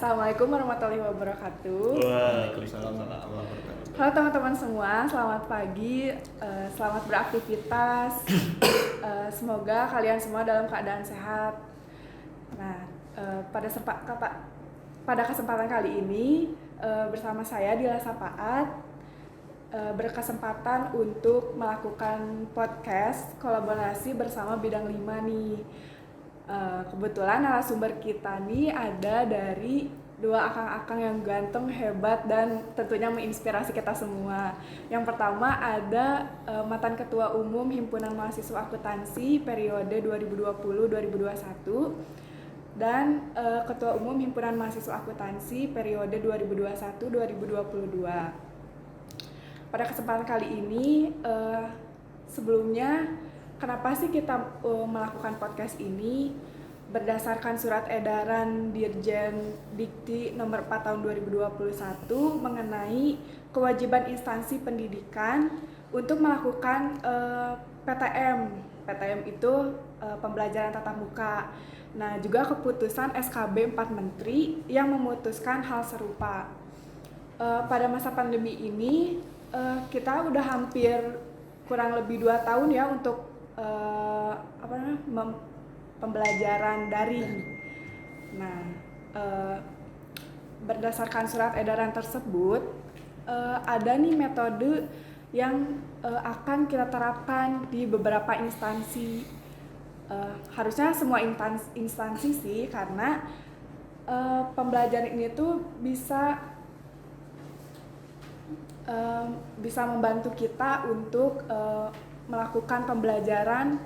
Assalamualaikum warahmatullahi wabarakatuh. Waalaikumsalam warahmatullahi wabarakatuh. Halo teman-teman semua, selamat pagi, selamat beraktivitas. Semoga kalian semua dalam keadaan sehat. Nah, pada kesempatan kali ini bersama saya Dila Sapaat berkesempatan untuk melakukan podcast kolaborasi bersama Bidang 5 nih. Kebetulan narasumber kita nih ada dari dua akang-akang yang ganteng, hebat, dan tentunya menginspirasi kita semua. Yang pertama ada mantan Ketua Umum Himpunan Mahasiswa Akuntansi periode 2020-2021 dan Ketua Umum Himpunan Mahasiswa Akuntansi periode 2021-2022. Pada kesempatan kali ini, sebelumnya kenapa sih kita melakukan podcast ini? Berdasarkan surat edaran Dirjen Dikti nomor 4 tahun 2021 mengenai kewajiban instansi pendidikan untuk melakukan PTM. PTM itu pembelajaran tatap muka. Nah, juga keputusan SKB 4 Menteri yang memutuskan hal serupa. Pada masa pandemi ini, kita udah hampir kurang lebih 2 tahun ya untuk pembelajaran daring. Nah, berdasarkan surat edaran tersebut, ada nih metode yang akan kita terapkan di beberapa instansi. Harusnya semua instansi sih, karena pembelajaran ini tuh bisa membantu kita untuk melakukan pembelajaran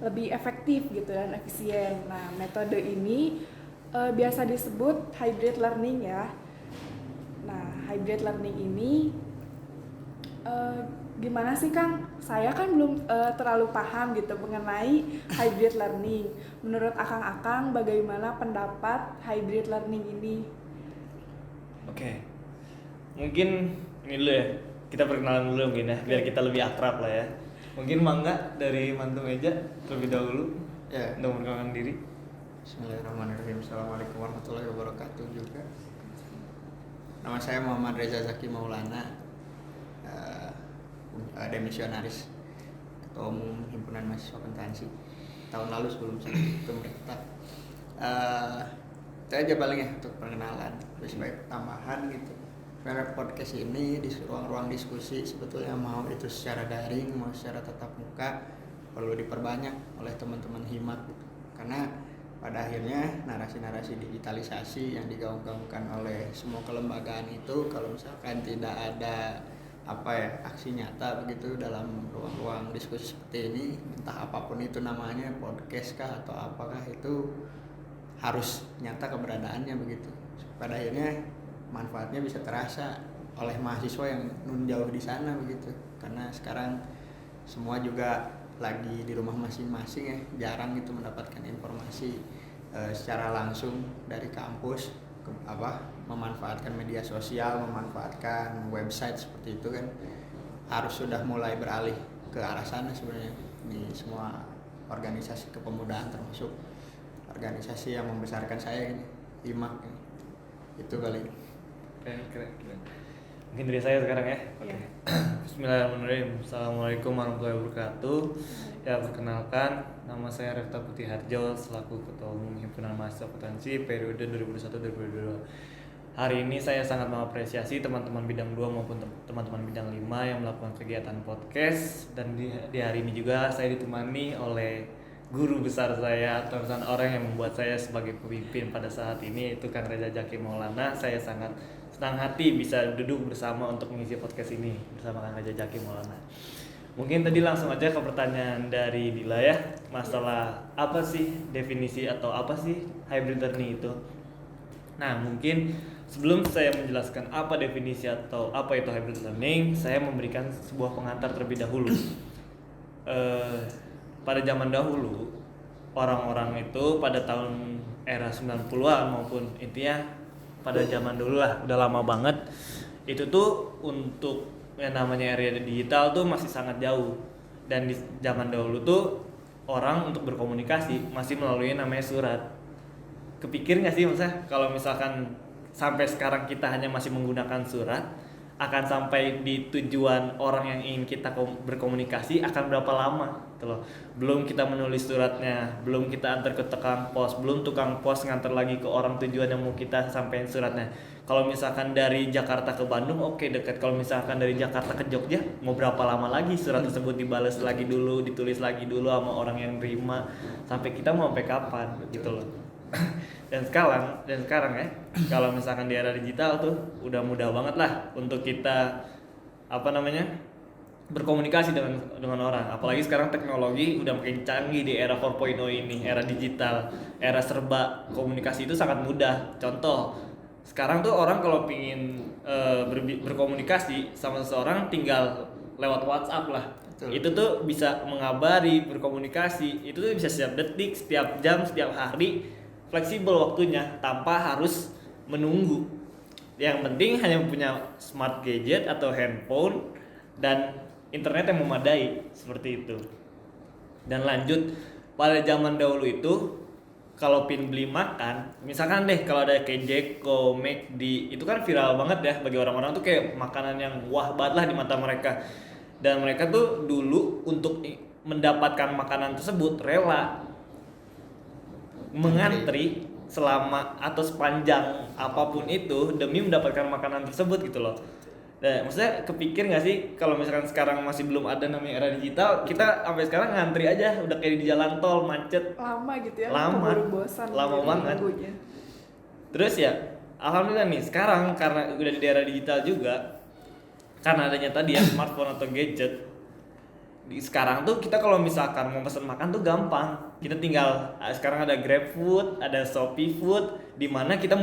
lebih efektif gitu dan efisien. Nah, metode ini biasa disebut hybrid learning ya. Nah, hybrid learning ini gimana sih Kang? Saya kan belum terlalu paham gitu mengenai hybrid learning. Menurut akang-akang bagaimana pendapat hybrid learning ini? Oke. Mungkin ini dulu ya. Kita perkenalan dulu mungkin ya, biar kita lebih akrab lah ya. Mungkin Mangga dari mantu meja terlebih dahulu ya, untuk memperkenalkan diri. Bismillahirrahmanirrahim. Assalamualaikum warahmatullahi wabarakatuh juga. Nama saya Muhammad Reza Zaki Maulana, demisionaris Ketua Umum Himpunan Mahasiswa Akuntansi tahun lalu sebelum saya pemerintah. Itu aja paling ya untuk perkenalan. Terus sebagai tambahan gitu, karena podcast ini di ruang-ruang diskusi sebetulnya mau itu secara daring mau secara tatap muka perlu diperbanyak oleh teman-teman himak gitu. Karena pada akhirnya narasi-narasi digitalisasi yang digaung-gaungkan oleh semua kelembagaan itu kalau misalkan tidak ada aksi nyata begitu dalam ruang-ruang diskusi seperti ini, entah apapun itu namanya, podcast kah atau apakah, itu harus nyata keberadaannya begitu. Pada akhirnya manfaatnya bisa terasa oleh mahasiswa yang nun jauh di sana begitu. Karena sekarang semua juga lagi di rumah masing-masing ya, jarang itu mendapatkan informasi secara langsung dari kampus, memanfaatkan media sosial, memanfaatkan website seperti itu kan. Harus sudah mulai beralih ke arah sana sebenarnya di semua organisasi kepemudaan, termasuk organisasi yang membesarkan saya ini, HIMAK ya. Itu kali. Keren. Mungkin dari saya sekarang ya. Oke. Bismillahirrahmanirrahim. Assalamualaikum warahmatullahi wabarakatuh. Ya, perkenalkan, nama saya Refta Putih Harjo selaku Ketua Umum Himpunan Mahasiswa Akuntansi periode 2021-2022. Hari ini saya sangat mengapresiasi teman-teman bidang 2 maupun teman-teman bidang 5 yang melakukan kegiatan podcast, dan di hari ini juga saya ditemani oleh guru besar saya atau orang yang membuat saya sebagai pemimpin pada saat ini, itu Kang Reza Zaki Maulana. Saya sangat senang hati bisa duduk bersama untuk mengisi podcast ini bersama Kang Reza Zaki Maulana. Mungkin tadi langsung aja ke pertanyaan dari Dila ya, masalah apa sih definisi atau apa sih hybrid learning itu. Nah, mungkin sebelum saya menjelaskan apa definisi atau apa itu hybrid learning, saya memberikan sebuah pengantar terlebih dahulu. Pada zaman dahulu, orang-orang itu pada tahun era 90-an maupun intinya pada zaman dulu lah, udah lama banget, itu tuh untuk yang namanya era digital tuh masih sangat jauh. Dan di zaman dahulu tuh orang untuk berkomunikasi masih melalui namanya surat. Kepikir nggak sih maksudnya kalau misalkan sampai sekarang kita hanya masih menggunakan surat, akan sampai di tujuan orang yang ingin kita berkomunikasi akan berapa lama gitu loh. Belum kita menulis suratnya, belum kita antar ke tukang pos, belum tukang pos ngantar lagi ke orang tujuan yang mau kita sampein suratnya. Kalau misalkan dari Jakarta ke Bandung oke, dekat. Kalau misalkan dari Jakarta ke Jogja mau berapa lama lagi surat tersebut dibales lagi dulu, ditulis lagi dulu sama orang yang terima, sampai kita mau sampai kapan gitu loh. Dan sekarang ya, kalau misalkan di era digital tuh udah mudah banget lah untuk kita berkomunikasi dengan orang. Apalagi sekarang teknologi udah makin canggih di era 4.0 ini, era digital, era serba komunikasi itu sangat mudah. Contoh, sekarang tuh orang kalau pingin berkomunikasi sama seseorang tinggal lewat WhatsApp lah. Betul. Itu tuh bisa mengabari, berkomunikasi, itu tuh bisa setiap detik, setiap jam, setiap hari, fleksibel waktunya tanpa harus menunggu. Yang penting hanya punya smart gadget atau handphone dan internet yang memadai, seperti itu. Dan lanjut, pada zaman dahulu itu kalau pin beli makan, misalkan deh kalau ada kayak Jeko, McD, itu kan viral banget ya bagi orang-orang tuh, kayak makanan yang wah banget lah di mata mereka. Dan mereka tuh dulu untuk mendapatkan makanan tersebut rela mengantri selama atau sepanjang apapun itu demi mendapatkan makanan tersebut gitu loh. Nah, maksudnya kepikir nggak sih kalau misalkan sekarang masih belum ada namanya era digital, kita sampai sekarang ngantri aja udah kayak di jalan tol macet lama gitu ya, lama, bosan lama gitu banget. nunggunya. Terus ya alhamdulillah nih sekarang karena udah di era digital juga, karena adanya tadi ya smartphone atau gadget, sekarang tuh kita kalau misalkan mau pesan makan tuh gampang. Kita tinggal sekarang ada GrabFood, ada ShopeeFood, di mana kita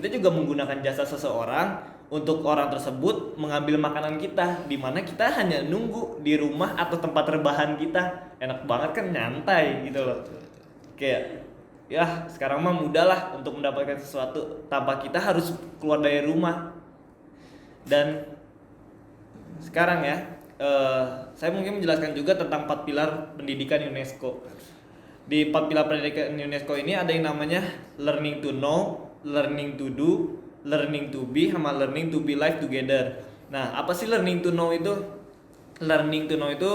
juga menggunakan jasa seseorang untuk orang tersebut mengambil makanan kita, di mana kita hanya nunggu di rumah atau tempat rebahan kita. Enak banget kan, nyantai gitu loh. Kayak ya sekarang mah mudah lah untuk mendapatkan sesuatu tanpa kita harus keluar dari rumah. Dan sekarang ya saya mungkin menjelaskan juga tentang 4 pilar pendidikan UNESCO. Di 4 pilar pendidikan UNESCO ini ada yang namanya learning to know, learning to do, learning to be, sama learning to be life together. Nah, apa sih learning to know itu? Learning to know itu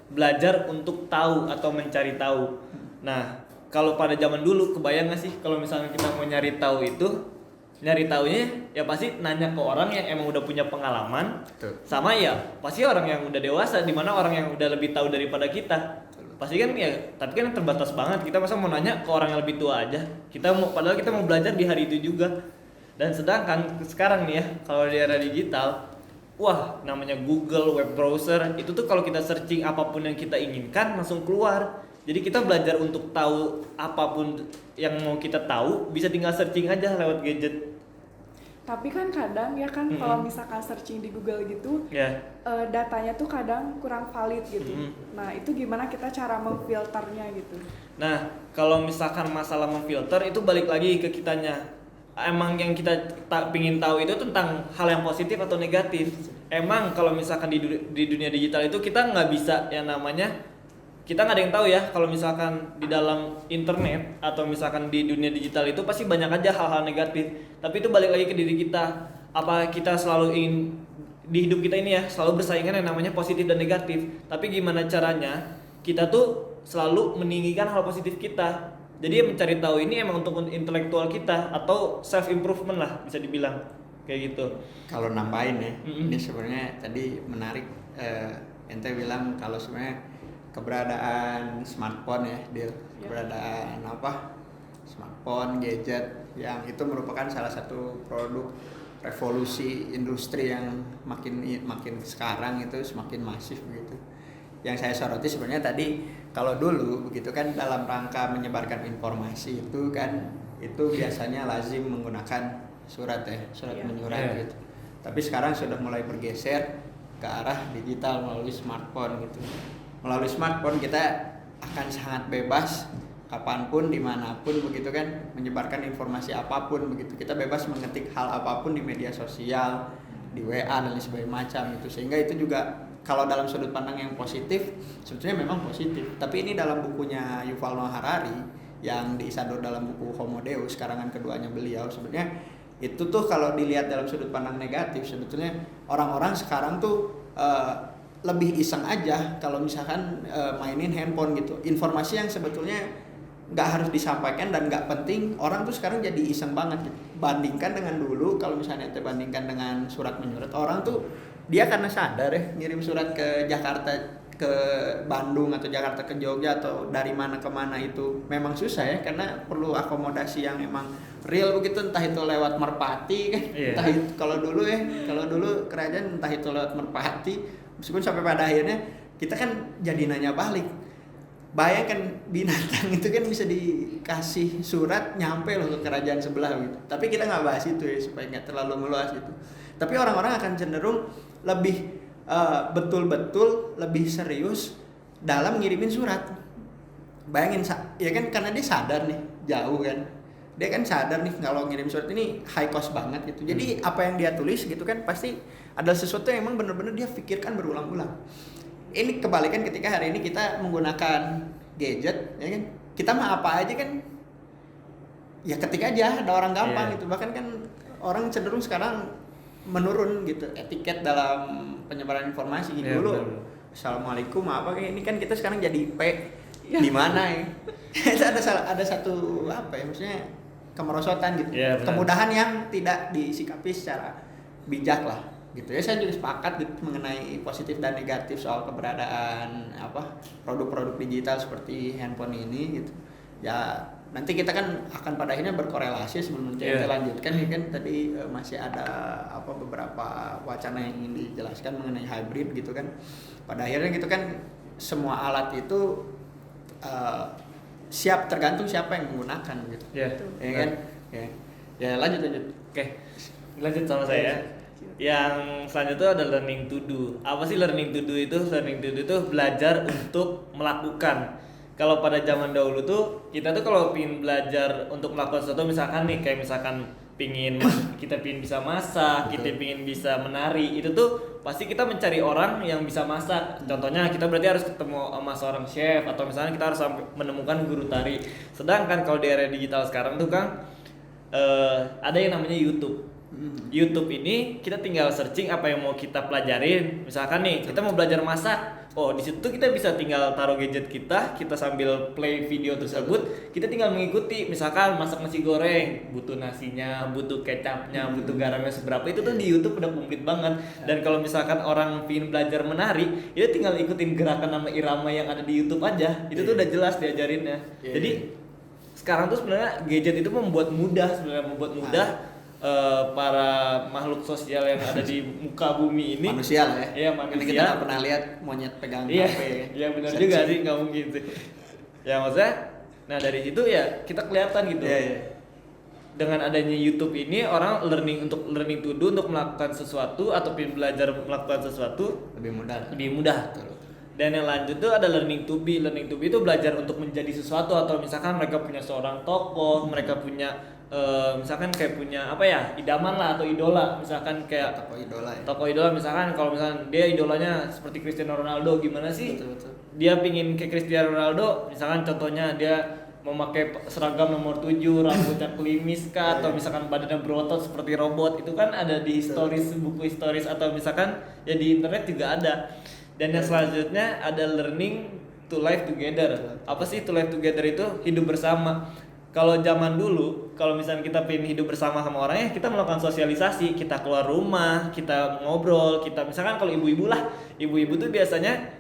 belajar untuk tahu atau mencari tahu. Nah, kalau pada zaman dulu kebayang gak sih kalau misalnya kita mau nyari tahu itu, nyari taunya ya pasti nanya ke orang yang emang udah punya pengalaman. Betul. Sama ya pasti orang yang udah dewasa, dimana orang yang udah lebih tahu daripada kita. Betul. Pasti kan ya, tapi kan terbatas banget, kita masa mau nanya ke orang yang lebih tua aja. Padahal kita mau belajar di hari itu juga. Dan sedangkan sekarang nih ya, kalau di era digital, wah namanya Google, web browser, itu tuh kalau kita searching apapun yang kita inginkan langsung keluar. Jadi kita belajar untuk tahu apapun yang mau kita tahu, bisa tinggal searching aja lewat gadget. Tapi kan kadang ya kan kalau misalkan searching di Google gitu, datanya tuh kadang kurang valid gitu. Nah itu gimana kita cara memfilternya gitu? Nah kalau misalkan masalah memfilter itu balik lagi ke kitanya. Emang yang kita pingin tahu itu tentang hal yang positif atau negatif. Emang kalau misalkan di dunia digital itu kita nggak bisa yang namanya, kita nggak ada yang tahu ya kalau misalkan di dalam internet atau misalkan di dunia digital itu pasti banyak aja hal-hal negatif. Tapi itu balik lagi ke diri kita. Apa kita selalu ingin di hidup kita ini ya selalu bersaingan yang namanya positif dan negatif. Tapi gimana caranya kita tuh selalu meninggikan hal positif kita. Jadi mencari tahu ini emang untuk intelektual kita atau self improvement lah bisa dibilang kayak gitu. Kalau nambahin ya, ini sebenarnya tadi menarik, ente bilang kalau sebenarnya keberadaan smartphone ya, keberadaan smartphone, gadget yang itu merupakan salah satu produk revolusi industri yang makin sekarang itu semakin masif begitu. Yang saya soroti sebenarnya tadi, kalau dulu begitu kan dalam rangka menyebarkan informasi itu kan itu biasanya lazim menggunakan surat menyurat gitu. Tapi sekarang sudah mulai bergeser ke arah digital melalui smartphone gitu. Melalui smartphone kita akan sangat bebas kapanpun, dimanapun begitu kan, menyebarkan informasi apapun begitu. Kita bebas mengetik hal apapun di media sosial, di WA dan lain sebagainya macam itu. Sehingga itu juga kalau dalam sudut pandang yang positif sebetulnya memang positif. Tapi ini dalam bukunya Yuval Noah Harari yang diisadur dalam buku Homo Deus, karangan keduanya beliau, sebenarnya Itu tuh kalau dilihat dalam sudut pandang negatif, sebetulnya orang-orang sekarang tuh lebih iseng aja kalau misalkan mainin handphone gitu. Informasi yang sebetulnya nggak harus disampaikan dan nggak penting, orang tuh sekarang jadi iseng banget gitu. Bandingkan dengan dulu, kalau misalnya kita bandingkan dengan surat menyurat, orang tuh dia karena sadar ya ngirim surat ke Jakarta, ke Bandung atau Jakarta ke Jogja atau dari mana ke mana itu memang susah ya, karena perlu akomodasi yang emang real begitu, entah itu lewat merpati kan, entah itu kalau dulu kerajaan entah itu lewat merpati, meskipun sampai pada akhirnya kita kan jadi nanya balik, bayangkan binatang itu kan bisa dikasih surat nyampe loh ke kerajaan sebelah gitu. Tapi kita nggak bahas itu ya supaya nggak terlalu meluas gitu. Tapi orang-orang akan cenderung lebih betul-betul lebih serius dalam ngirimin surat. Bayangin ya kan, karena dia sadar nih jauh kan. Dia kan sadar nih kalau ngirim surat ini high cost banget gitu. Jadi apa yang dia tulis gitu kan pasti ada sesuatu yang emang benar-benar dia pikirkan berulang-ulang. Ini kebalikan ketika hari ini kita menggunakan gadget, ya kan? Kita mah apa aja kan, ya ketik aja, ada orang gampang gitu. Bahkan kan orang cenderung sekarang menurun gitu etiket dalam penyebaran informasi gitu. Dulu assalamualaikum apa kayak ini kan, kita sekarang jadi P di mana ya? ada satu apa ya, maksudnya kemerosotan gitu. Kemudahan yang tidak disikapi secara bijak lah gitu ya. Saya juga sepakat gitu mengenai positif dan negatif soal keberadaan produk-produk digital seperti handphone ini gitu ya. Nanti kita kan akan pada akhirnya berkorelasi sebelum kita lanjutkan ya kan. Tadi masih ada beberapa wacana yang ingin dijelaskan mengenai hybrid gitu kan. Pada akhirnya gitu kan, semua alat itu siap, tergantung siapa yang menggunakan gitu. Ya kan. Ya lanjut. Oke. Lanjut sama saya. Yang selanjutnya ada learning to do. Apa sih learning to do itu? Learning to do itu belajar untuk melakukan. Kalau pada zaman dahulu tuh kita tuh kalau pingin belajar untuk melakukan sesuatu, misalkan nih kayak misalkan kita pingin bisa masak, kita pingin bisa menari, itu tuh pasti kita mencari orang yang bisa masak. Contohnya kita berarti harus ketemu sama seorang chef, atau misalnya kita harus menemukan guru tari. Sedangkan kalau di era digital sekarang tuh Kang, ada yang namanya YouTube. YouTube ini kita tinggal searching apa yang mau kita pelajarin. Misalkan nih kita mau belajar masak, di situ kita bisa tinggal taruh gadget kita sambil play video tersebut, kita tinggal mengikuti. Misalkan masak nasi goreng, butuh nasinya, butuh kecapnya, butuh garamnya seberapa, itu tuh di YouTube udah komplit banget. Dan kalau misalkan orang ingin belajar menari, dia tinggal ikutin gerakan sama irama yang ada di YouTube aja. Itu tuh udah jelas diajarinnya. Jadi sekarang tuh sebenarnya gadget itu membuat mudah para makhluk sosial yang ada di muka bumi ini, manusia lah ya. Iya, manusia. Kita nggak pernah lihat monyet pegang HP. Iya benar juga sih, nggak mungkin sih. Ya maksudnya, nah dari situ ya kita kelihatan gitu. Dengan adanya YouTube ini, orang learning to do, untuk melakukan sesuatu atau belajar melakukan sesuatu lebih mudah. Betul. Dan yang lanjut tuh ada learning to be. Learning to be itu belajar untuk menjadi sesuatu, atau misalkan mereka punya seorang tokoh, mereka punya misalkan kayak punya idaman lah atau idola, misalkan kayak tokoh idola misalkan kalau misalkan dia idolanya seperti Cristiano Ronaldo, gimana sih betul. Dia pingin kayak Cristiano Ronaldo, misalkan contohnya dia memakai seragam nomor 7, rambutnya klimis kah, atau misalkan badannya berotot seperti robot. Itu kan ada di buku historis, atau misalkan ya di internet juga ada. Dan yang selanjutnya ada learning to live together. Apa sih to live together itu? Hidup bersama. Kalau zaman dulu, kalau misalnya kita pengen hidup bersama sama orangnya, kita melakukan sosialisasi, kita keluar rumah, kita ngobrol, kita misalkan kalau ibu-ibu tuh biasanya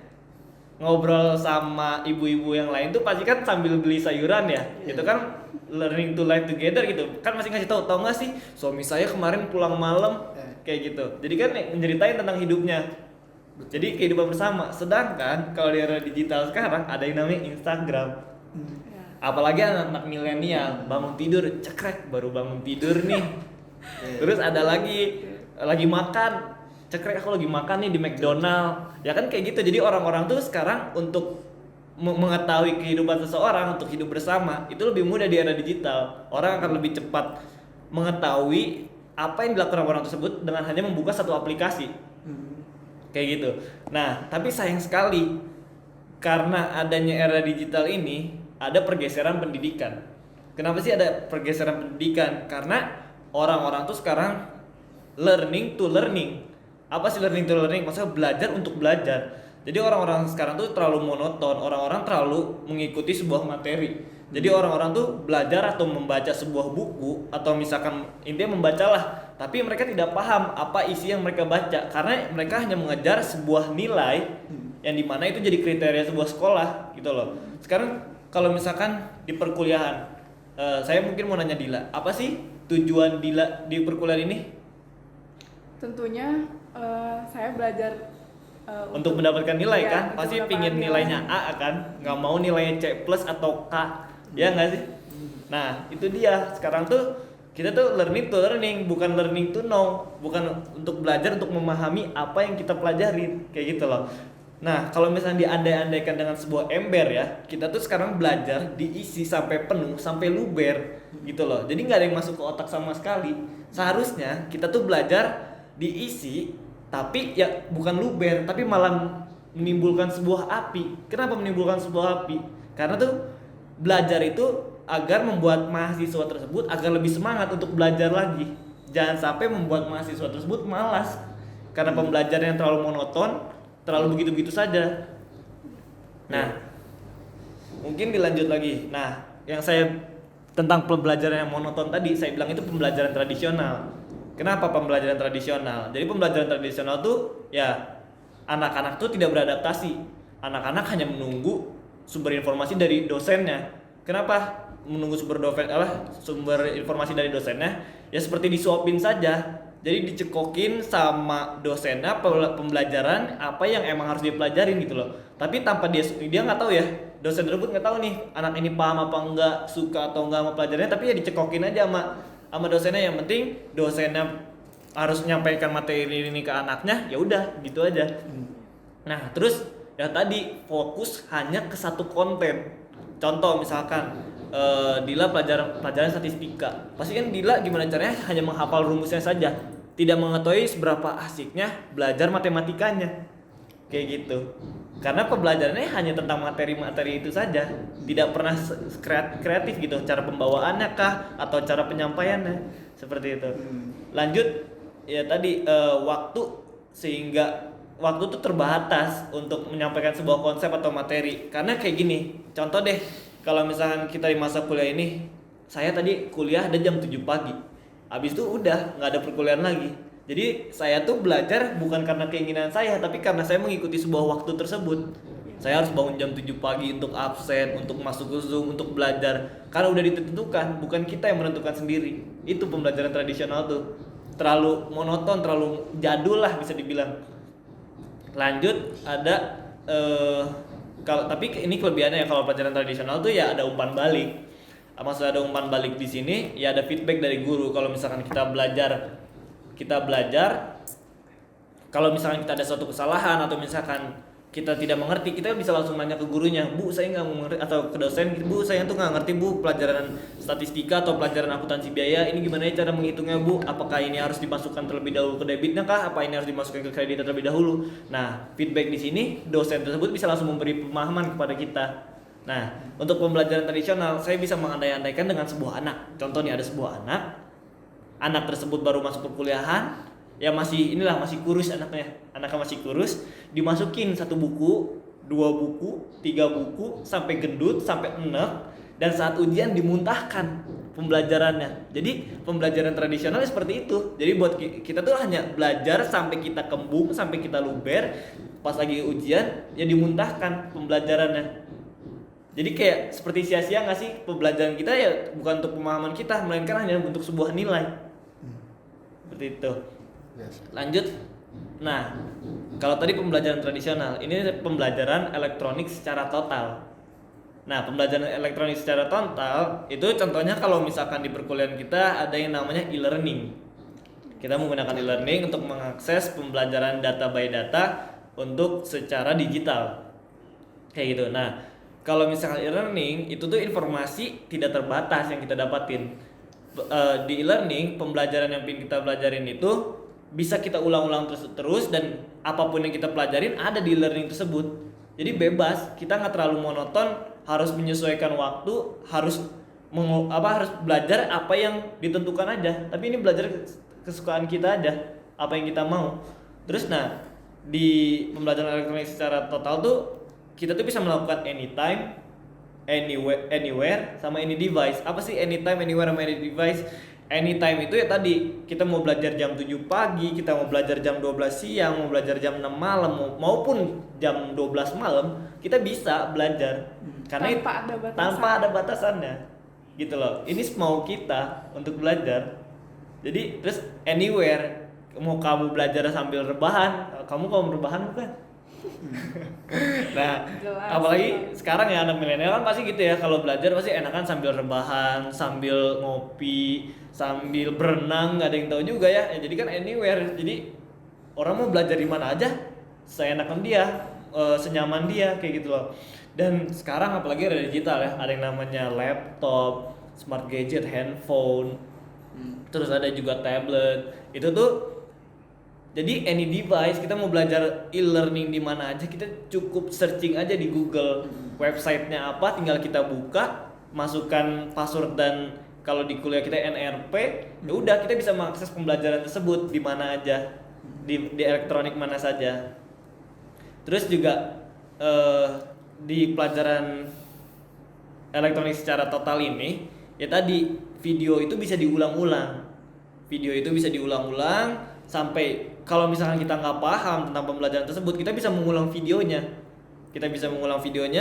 ngobrol sama ibu-ibu yang lain tuh pasti kan sambil beli sayuran ya. Itu kan learning to live together gitu. Kan masih ngasih tahu nggak sih, suami saya kemarin pulang malam kayak gitu. Jadi kan menceritain tentang hidupnya. Jadi kehidupan bersama. Sedangkan kalau di era digital sekarang ada yang namanya Instagram. Apalagi anak-anak milenial bangun tidur cekrek, baru bangun tidur nih. Terus ada lagi makan, cekrek aku lagi makan nih di McDonald. Ya kan kayak gitu. Jadi orang-orang tuh sekarang untuk mengetahui kehidupan seseorang, untuk hidup bersama, itu lebih mudah di era digital. Orang akan lebih cepat mengetahui apa yang dilakukan orang tersebut dengan hanya membuka satu aplikasi. Kayak gitu. Nah, tapi sayang sekali karena adanya era digital ini ada pergeseran pendidikan. Kenapa sih ada pergeseran pendidikan? Karena orang-orang tuh sekarang learning to learning. Apa sih learning to learning? Maksudnya belajar untuk belajar. Jadi orang-orang sekarang tuh terlalu monoton, orang-orang terlalu mengikuti sebuah materi. Jadi orang-orang tuh belajar atau membaca sebuah buku atau misalkan intinya membacalah, tapi mereka tidak paham apa isi yang mereka baca karena mereka hanya mengejar sebuah nilai yang dimana itu jadi kriteria sebuah sekolah gitu loh. Sekarang kalau misalkan di perkuliahan, saya mungkin mau nanya Dila, apa sih tujuan Dila di perkuliahan ini? Tentunya saya belajar Untuk mendapatkan nilai ya, kan, untuk pasti mendapatkan pingin nilainya A kan, nggak mau nilainya C plus atau K, ya nggak sih? Nah itu dia, sekarang tuh kita tuh learning to learning, bukan learning to know, bukan untuk belajar untuk memahami apa yang kita pelajarin, kayak gitu loh. Nah kalau misalnya diandai-andaikan dengan sebuah ember ya, kita tuh sekarang belajar diisi sampai penuh, sampai luber gitu loh. Jadi nggak ada yang masuk ke otak sama sekali. Seharusnya kita tuh belajar diisi tapi ya bukan luber, tapi malah menimbulkan sebuah api. Kenapa menimbulkan sebuah api? Karena tuh belajar itu agar membuat mahasiswa tersebut agar lebih semangat untuk belajar lagi. Jangan sampai membuat mahasiswa tersebut malas karena pembelajaran yang terlalu monoton, terlalu begitu-begitu saja. Nah, mungkin dilanjut lagi. Nah, yang saya tentang pembelajaran yang monoton tadi, saya bilang itu pembelajaran tradisional. Kenapa pembelajaran tradisional? Jadi pembelajaran tradisional tuh ya anak-anak tuh tidak beradaptasi. Anak-anak hanya menunggu sumber informasi dari dosennya. Kenapa menunggu sumber informasi dari dosennya? Ya seperti disuapin saja. Jadi dicekokin sama dosennya pembelajaran apa yang emang harus dipelajarin gitu loh. Tapi tanpa dia nggak tahu ya, dosen tersebut nggak tahu nih anak ini paham apa enggak, suka atau enggak sama pelajarannya, tapi ya dicekokin aja sama dosennya. Yang penting dosennya harus menyampaikan materi ini ke anaknya, ya udah gitu aja. Nah terus ya tadi fokus hanya ke satu konten. Contoh misalkan Dila pelajaran statistika, pasti kan Dila gimana caranya hanya menghafal rumusnya saja, tidak mengetahui seberapa asiknya belajar matematikanya, kayak gitu. Karena pembelajarannya hanya tentang materi-materi itu saja, tidak pernah kreatif gitu, cara pembawaannya kah atau cara penyampaiannya, seperti itu. Lanjut ya tadi waktu, sehingga waktu itu terbatas untuk menyampaikan sebuah konsep atau materi. Karena kayak gini, contoh deh, kalau misalkan kita di masa kuliah ini, saya tadi kuliah ada jam 7 pagi, habis itu udah nggak ada perkuliahan lagi. Jadi saya tuh belajar bukan karena keinginan saya, tapi karena saya mengikuti sebuah waktu tersebut. Saya harus bangun jam 7 pagi untuk absen, untuk masuk ke Zoom, untuk belajar. Karena udah ditentukan, bukan kita yang menentukan sendiri. Itu pembelajaran tradisional tuh terlalu monoton, terlalu jadul lah bisa dibilang. Lanjut ada tapi ini kelebihannya ya, kalau pelajaran tradisional tuh ya ada umpan balik. Maksudnya ada umpan balik di sini, ya ada feedback dari guru. Kalau misalkan kita belajar, kalau misalkan kita ada suatu kesalahan atau misalkan kita tidak mengerti, kita bisa langsung nanya ke gurunya, Bu saya nggak mengerti, atau ke dosen, Bu saya tuh nggak ngerti Bu pelajaran statistika atau pelajaran akuntansi biaya, ini gimana ya cara menghitungnya Bu, apakah ini harus dimasukkan terlebih dahulu ke debitnya kah, apa ini harus dimasukkan ke kredit terlebih dahulu. Nah feedback di sini dosen tersebut bisa langsung memberi pemahaman kepada kita. Nah untuk pembelajaran tradisional saya bisa mengandai-andaikan dengan sebuah anak. Contoh nih, ada sebuah anak tersebut baru masuk perkuliahan, ya masih kurus anaknya masih kurus, dimasukin 1 buku, 2 buku, 3 buku, sampai gendut, sampai enek, dan saat ujian dimuntahkan pembelajarannya. Jadi pembelajaran tradisional seperti itu. Jadi buat kita tuh hanya belajar sampai kita kembung, sampai kita luber, pas lagi ujian ya dimuntahkan pembelajarannya. Jadi kayak seperti sia-sia nggak sih pembelajaran kita, ya bukan untuk pemahaman kita, melainkan hanya untuk sebuah nilai. Seperti itu. Lanjut. Nah, kalau tadi pembelajaran tradisional, ini pembelajaran elektronik secara total. Nah, pembelajaran elektronik secara total itu contohnya kalau misalkan di perkuliahan kita ada yang namanya e-learning. Kita menggunakan e-learning untuk mengakses pembelajaran data by data untuk secara digital. Kayak gitu. Nah, kalau misalkan e-learning itu tuh informasi tidak terbatas yang kita dapatin. Di e-learning, pembelajaran yang kita pelajarin itu bisa kita ulang-ulang terus, dan apapun yang kita pelajarin ada di e-learning tersebut. Jadi bebas, kita nggak terlalu monoton, harus menyesuaikan waktu, harus harus belajar apa yang ditentukan aja, tapi ini belajar kesukaan kita aja, apa yang kita mau. Terus di pembelajaran elektronik secara total tuh kita tuh bisa melakukan anytime, anywhere sama any device. Apa sih anytime, anywhere sama any device? Anytime itu ya tadi kita mau belajar jam 7 pagi, kita mau belajar jam 12 siang, mau belajar jam 6 malam maupun jam 12 malam, kita bisa belajar. Karena tanpa ada batasannya. Gitu loh. Ini mau kita untuk belajar. Jadi terus anywhere, mau kamu belajar sambil rebahan, kamu rebahan bukan? Nah, Jelas, apalagi sekarang ya anak milenial kan pasti gitu ya, kalau belajar pasti enakan sambil rebahan, sambil ngopi, sambil berenang, nggak ada yang tahu juga ya. Jadi kan anywhere, jadi orang mau belajar di mana aja, seenakan dia, senyaman dia kayak gitu loh. Dan sekarang apalagi ada digital ya, ada yang namanya laptop, smart gadget, handphone, terus ada juga tablet. Itu tuh jadi any device, kita mau belajar e-learning di mana aja, kita cukup searching aja di Google, websitenya apa, tinggal kita buka, masukkan password dan kalau di kuliah kita NRP, ya udah kita bisa mengakses pembelajaran tersebut di mana aja, di elektronik mana saja. Terus juga di pelajaran elektronik secara total ini, ya tadi video itu bisa diulang-ulang, sampai kalau misalkan kita nggak paham tentang pembelajaran tersebut, kita bisa mengulang videonya.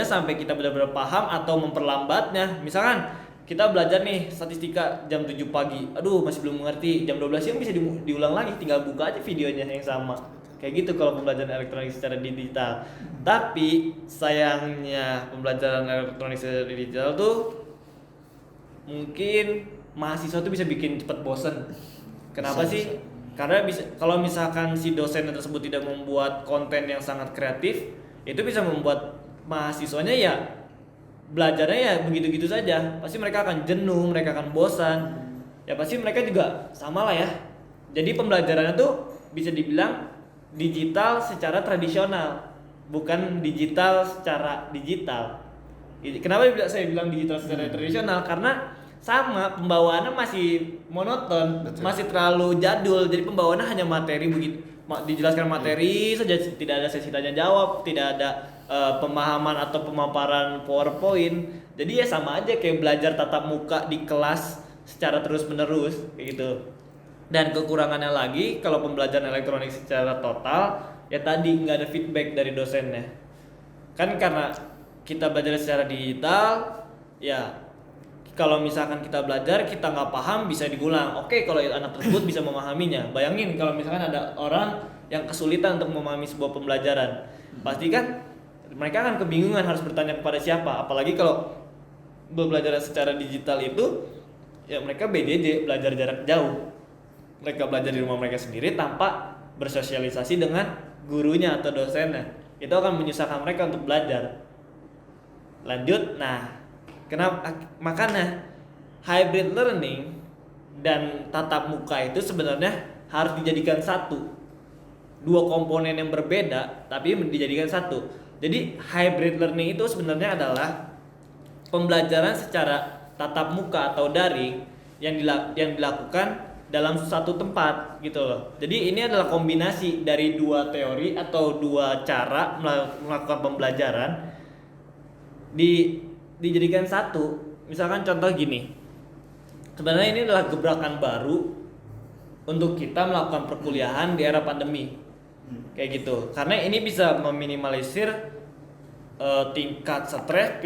Sampai kita benar-benar paham atau memperlambatnya. Misalkan kita belajar nih statistika jam 7 pagi, aduh masih belum mengerti, jam 12 siang bisa diulang lagi, tinggal buka aja videonya yang sama. Kayak gitu kalau pembelajaran elektronik secara digital. Tapi sayangnya pembelajaran elektronik secara digital tuh mungkin mahasiswa tuh bisa bikin cepat bosen. Kenapa sih? Karena kalau misalkan si dosen tersebut tidak membuat konten yang sangat kreatif, itu bisa membuat mahasiswanya ya belajarnya ya begitu-gitu saja. Pasti mereka akan jenuh, mereka akan bosan. Ya pasti mereka juga sama lah ya. Jadi pembelajarannya tuh bisa dibilang digital secara tradisional, bukan digital secara digital. Kenapa saya bilang digital secara tradisional? Karena sama, pembawaannya masih monoton. Betul. Masih terlalu jadul. Jadi pembawaannya hanya materi begitu, dijelaskan materi saja, tidak ada sesi tanya jawab, tidak ada pemahaman atau pemaparan PowerPoint. Jadi ya sama aja kayak belajar tatap muka di kelas secara terus-menerus kayak gitu. Dan kekurangannya lagi kalau pembelajaran elektronik secara total, ya tadi nggak ada feedback dari dosennya. Kan karena kita belajar secara digital, ya kalau misalkan kita belajar, kita nggak paham bisa diulang. Oke, kalau anak tersebut bisa memahaminya. Bayangin kalau misalkan ada orang yang kesulitan untuk memahami sebuah pembelajaran, pasti kan mereka akan kebingungan harus bertanya kepada siapa. Apalagi kalau belajar secara digital itu, ya mereka BJJ, belajar jarak jauh. Mereka belajar di rumah mereka sendiri tanpa bersosialisasi dengan gurunya atau dosennya. Itu akan menyusahkan mereka untuk belajar. Lanjut, makanya hybrid learning dan tatap muka itu sebenarnya harus dijadikan satu. Dua komponen yang berbeda tapi dijadikan satu. Jadi hybrid learning itu sebenarnya adalah pembelajaran secara tatap muka atau daring yang dilakukan dalam satu tempat gitu loh. Jadi ini adalah kombinasi dari dua teori atau dua cara melakukan pembelajaran dijadikan satu. Misalkan contoh gini, sebenarnya ini adalah gebrakan baru untuk kita melakukan perkuliahan di era pandemi kayak gitu, karena ini bisa meminimalisir tingkat stres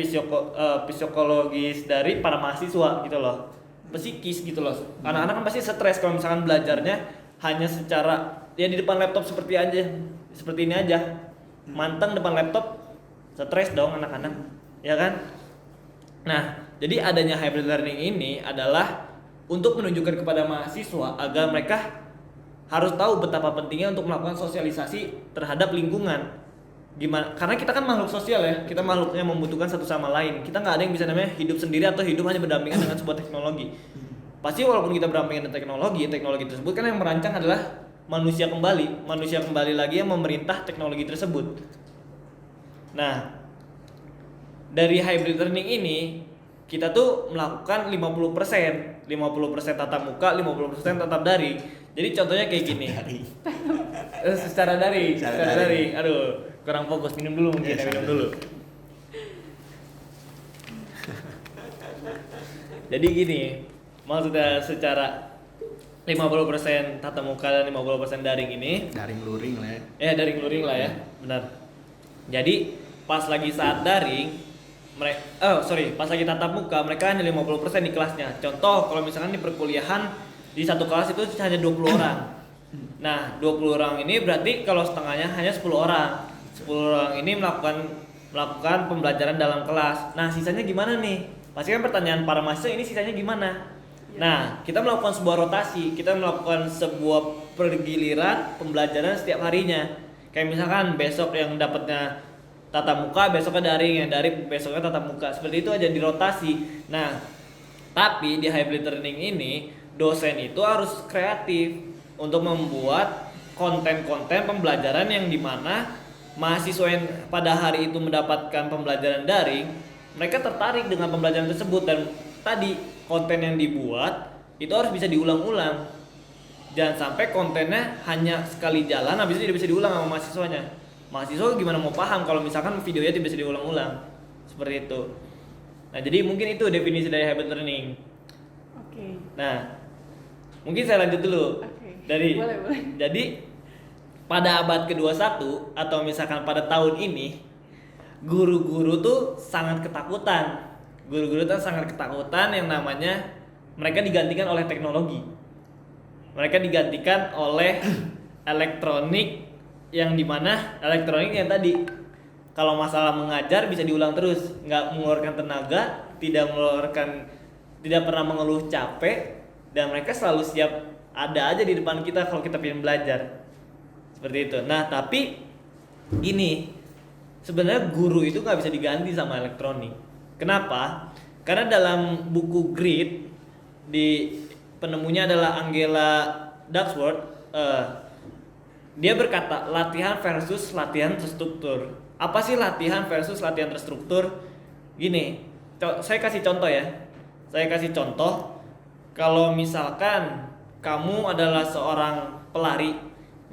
psikologis dari para mahasiswa gitu loh, psikis gitu loh. Anak-anak kan pasti stres kalau misalkan belajarnya hanya secara ya di depan laptop seperti ini aja, manteng depan laptop, stres dong anak-anak, ya kan? Nah, jadi adanya hybrid learning ini adalah untuk menunjukkan kepada mahasiswa agar mereka harus tahu betapa pentingnya untuk melakukan sosialisasi terhadap lingkungan. Gimana? Karena kita kan makhluk sosial ya, kita makhluknya membutuhkan satu sama lain. Kita nggak ada yang bisa namanya hidup sendiri atau hidup hanya berdampingan dengan sebuah teknologi. Pasti walaupun kita berdampingan dengan teknologi tersebut kan yang merancang adalah manusia kembali lagi yang memerintah teknologi tersebut. Nah, dari hybrid learning ini kita tuh melakukan 50% tatap muka, 50% tatap daring. Jadi contohnya kayak gini. Secara daring. Aduh, kurang fokus, minum dulu mungkin, minum dulu. Jadi gini, maksudnya secara 50% tatap muka dan 50% daring ini daring luring lah ya. daring luring lah ya, benar. Jadi pas lagi saat daring pas lagi tatap muka mereka hanya 50% di kelasnya. Contoh kalau misalkan di perkuliahan di satu kelas itu hanya 20 orang. Nah, 20 orang ini berarti kalau setengahnya hanya 10 orang. 10 orang ini melakukan pembelajaran dalam kelas. Nah, sisanya gimana nih? Pasti kan pertanyaan para mahasiswa ini sisanya gimana? Nah, kita melakukan sebuah rotasi, kita melakukan sebuah pergiliran pembelajaran setiap harinya. Kayak misalkan besok yang dapatnya tatap muka, besoknya daring, yang daring besoknya tatap muka. Seperti itu aja dirotasi. Nah, tapi di hybrid learning ini dosen itu harus kreatif untuk membuat konten-konten pembelajaran yang dimana mahasiswa yang pada hari itu mendapatkan pembelajaran daring, mereka tertarik dengan pembelajaran tersebut dan tadi konten yang dibuat itu harus bisa diulang-ulang. Jangan sampai kontennya hanya sekali jalan habis itu tidak bisa diulang sama mahasiswanya. Mahasiswa gimana mau paham kalau misalkan videonya tidak bisa diulang-ulang. Seperti itu. Nah, jadi mungkin itu definisi dari hybrid learning. Oke. Nah, mungkin saya lanjut dulu. Boleh. Jadi pada abad ke-21 atau misalkan pada tahun ini guru-guru tuh sangat ketakutan. Guru-guru tuh sangat ketakutan yang namanya mereka digantikan oleh teknologi. Mereka digantikan oleh elektronik yang dimana elektronik yang tadi kalau masalah mengajar bisa diulang terus, nggak mengeluarkan tenaga, tidak pernah mengeluh capek, dan mereka selalu siap ada aja di depan kita kalau kita pengen belajar. Seperti itu. Nah, tapi gini, sebenarnya guru itu nggak bisa diganti sama elektronik. Kenapa? Karena dalam buku Grit, penemunya adalah Angela Duckworth, dia berkata latihan versus latihan terstruktur. Apa sih latihan versus latihan terstruktur? Gini, saya kasih contoh ya. Kalau misalkan kamu adalah seorang pelari,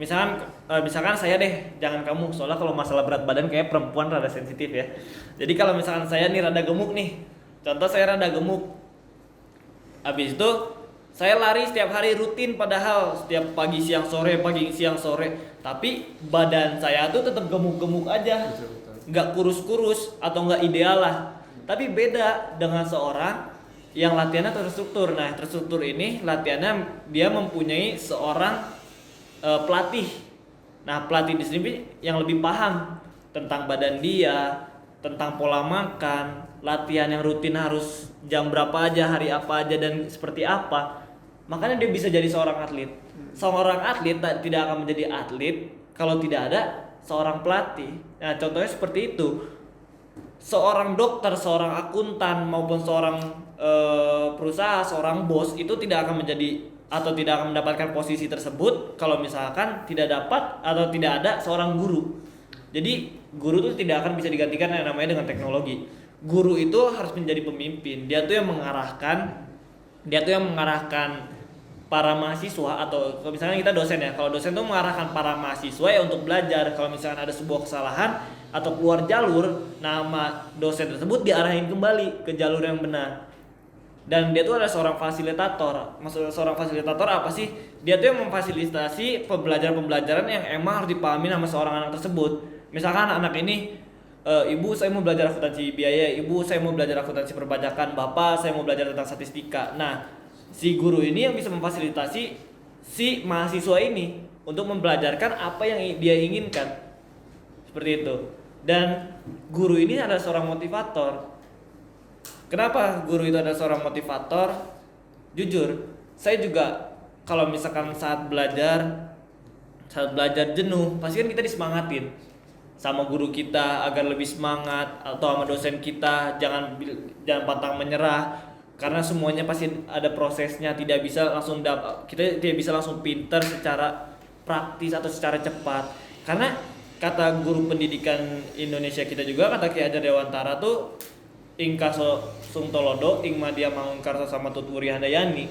misalkan saya deh, jangan kamu, soalnya kalau masalah berat badan kayak perempuan rada sensitif ya. Jadi kalau misalkan saya nih rada gemuk nih, contoh saya rada gemuk, habis itu saya lari setiap hari rutin, padahal setiap pagi siang sore, tapi badan saya tuh tetap gemuk-gemuk aja, nggak kurus-kurus atau nggak ideal lah. Tapi beda dengan seorang yang latihannya terstruktur. Nah, terstruktur ini latihannya dia mempunyai seorang pelatih. Nah, pelatih di sini yang lebih paham tentang badan dia, tentang pola makan, latihan yang rutin harus jam berapa aja, hari apa aja, dan seperti apa. Makanya dia bisa jadi seorang atlet. Seorang atlet tidak akan menjadi atlet kalau tidak ada seorang pelatih. Nah, contohnya seperti itu. Seorang dokter, seorang akuntan maupun seorang perusahaan, seorang bos itu tidak akan menjadi atau tidak akan mendapatkan posisi tersebut kalau misalkan tidak dapat atau tidak ada seorang guru. Jadi guru itu tidak akan bisa digantikan yang namanya dengan teknologi. Guru itu harus menjadi pemimpin. Dia tuh yang mengarahkan para mahasiswa, atau kalau misalnya kita dosen ya. Kalau dosen tuh mengarahkan para mahasiswa ya untuk belajar. Kalau misalkan ada sebuah kesalahan atau keluar jalur, nama dosen tersebut diarahin kembali ke jalur yang benar. Dan dia tuh ada seorang fasilitator. Maksudnya seorang fasilitator apa sih? Dia tuh yang memfasilitasi pembelajaran yang emang harus dipahami sama seorang anak tersebut. Misalkan anak ini, ibu saya mau belajar akuntansi biaya, ibu saya mau belajar akuntansi perpajakan, bapak saya mau belajar tentang statistika. Nah, si guru ini yang bisa memfasilitasi si mahasiswa ini untuk membelajarkan apa yang dia inginkan. Seperti itu. Dan guru ini adalah seorang motivator. Kenapa guru itu adalah seorang motivator? Jujur, saya juga kalau misalkan saat belajar jenuh, pasti kan kita disemangatin sama guru kita agar lebih semangat, atau sama dosen kita jangan pantang menyerah, karena semuanya pasti ada prosesnya, kita tidak bisa langsung pinter secara praktis atau secara cepat. Karena kata guru pendidikan Indonesia kita juga, kata Ki Hajar Dewantara tuh, ing Karso Sungtolodo, ing Madya Mangunkarso sama Tutwuri Handayani,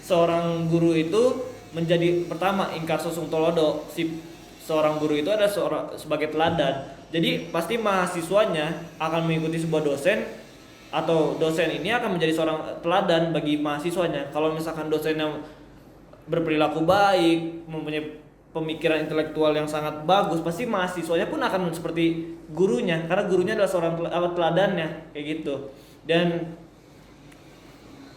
seorang guru itu menjadi pertama ing Karso Sungtolodo, si seorang guru itu ada sebagai teladan. Jadi pasti mahasiswanya akan mengikuti sebuah dosen, atau dosen ini akan menjadi seorang teladan bagi mahasiswanya. Kalau misalkan dosennya berperilaku baik, mempunyai pemikiran intelektual yang sangat bagus, pasti mahasiswanya pun akan seperti gurunya, karena gurunya adalah seorang teladannya, kayak gitu. Dan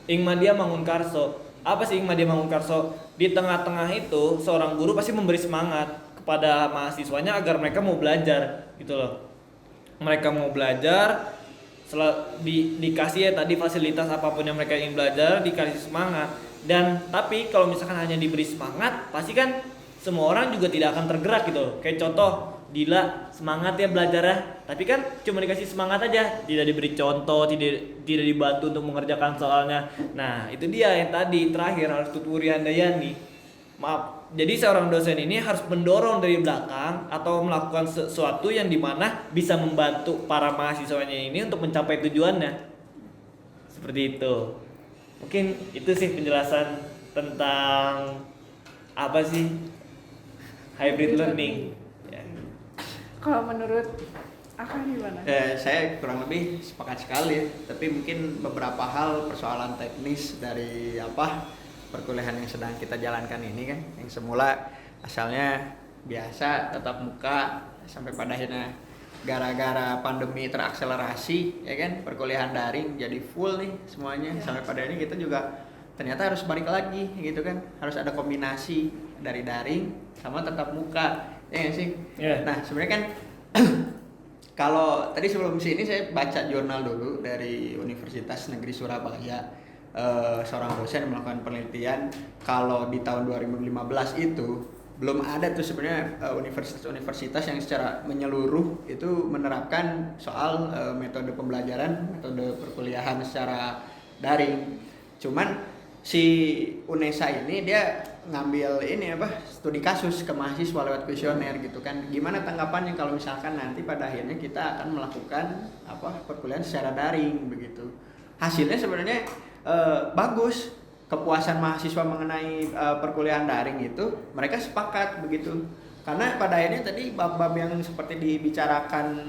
ing Madya Mangunkarso, apa sih ing Madya Mangunkarso? Di tengah-tengah itu seorang guru pasti memberi semangat kepada mahasiswanya agar mereka mau belajar, gitu loh. Mereka mau belajar, dikasih ya tadi fasilitas apapun yang mereka ingin belajar, dikasih semangat. Dan tapi kalau misalkan hanya diberi semangat, pasti kan semua orang juga tidak akan tergerak gitu loh. Kayak contoh, Dila semangat ya belajar ya, tapi kan cuma dikasih semangat aja, tidak diberi contoh, tidak dibantu untuk mengerjakan soalnya. Nah itu dia yang tadi terakhir, harus Tutwuri Handayani. Maaf, jadi seorang dosen ini harus mendorong dari belakang atau melakukan sesuatu yang dimana bisa membantu para mahasiswanya ini untuk mencapai tujuannya. Seperti itu. Mungkin itu sih penjelasan tentang apa sih hybrid learning. Ya. Kalau menurut Akang gimana? Saya kurang lebih sepakat sekali, tapi mungkin beberapa hal persoalan teknis dari perkuliahan yang sedang kita jalankan ini kan, yang semula asalnya biasa tatap muka, sampai pada akhirnya gara-gara pandemi terakselerasi ya kan, perkuliahan daring jadi full nih semuanya. Sampai pada ini kita juga ternyata harus balik lagi gitu kan, harus ada kombinasi dari daring sama tatap muka, ya nggak sih? Nah sebenarnya kan kalau tadi sebelum sini saya baca jurnal dulu dari Universitas Negeri Surabaya, seorang dosen melakukan penelitian kalau di tahun 2015 itu belum ada tuh sebenarnya universitas-universitas yang secara menyeluruh itu menerapkan soal metode pembelajaran, metode perkuliahan secara daring. Cuman si UNESA ini dia ngambil studi kasus ke mahasiswa lewat kuesioner gitu kan. Gimana tanggapannya kalau misalkan nanti pada akhirnya kita akan melakukan perkuliahan secara daring begitu. Hasilnya sebenarnya bagus. Kepuasan mahasiswa mengenai perkuliahan daring itu mereka sepakat begitu. Karena pada akhirnya tadi bab-bab yang seperti dibicarakan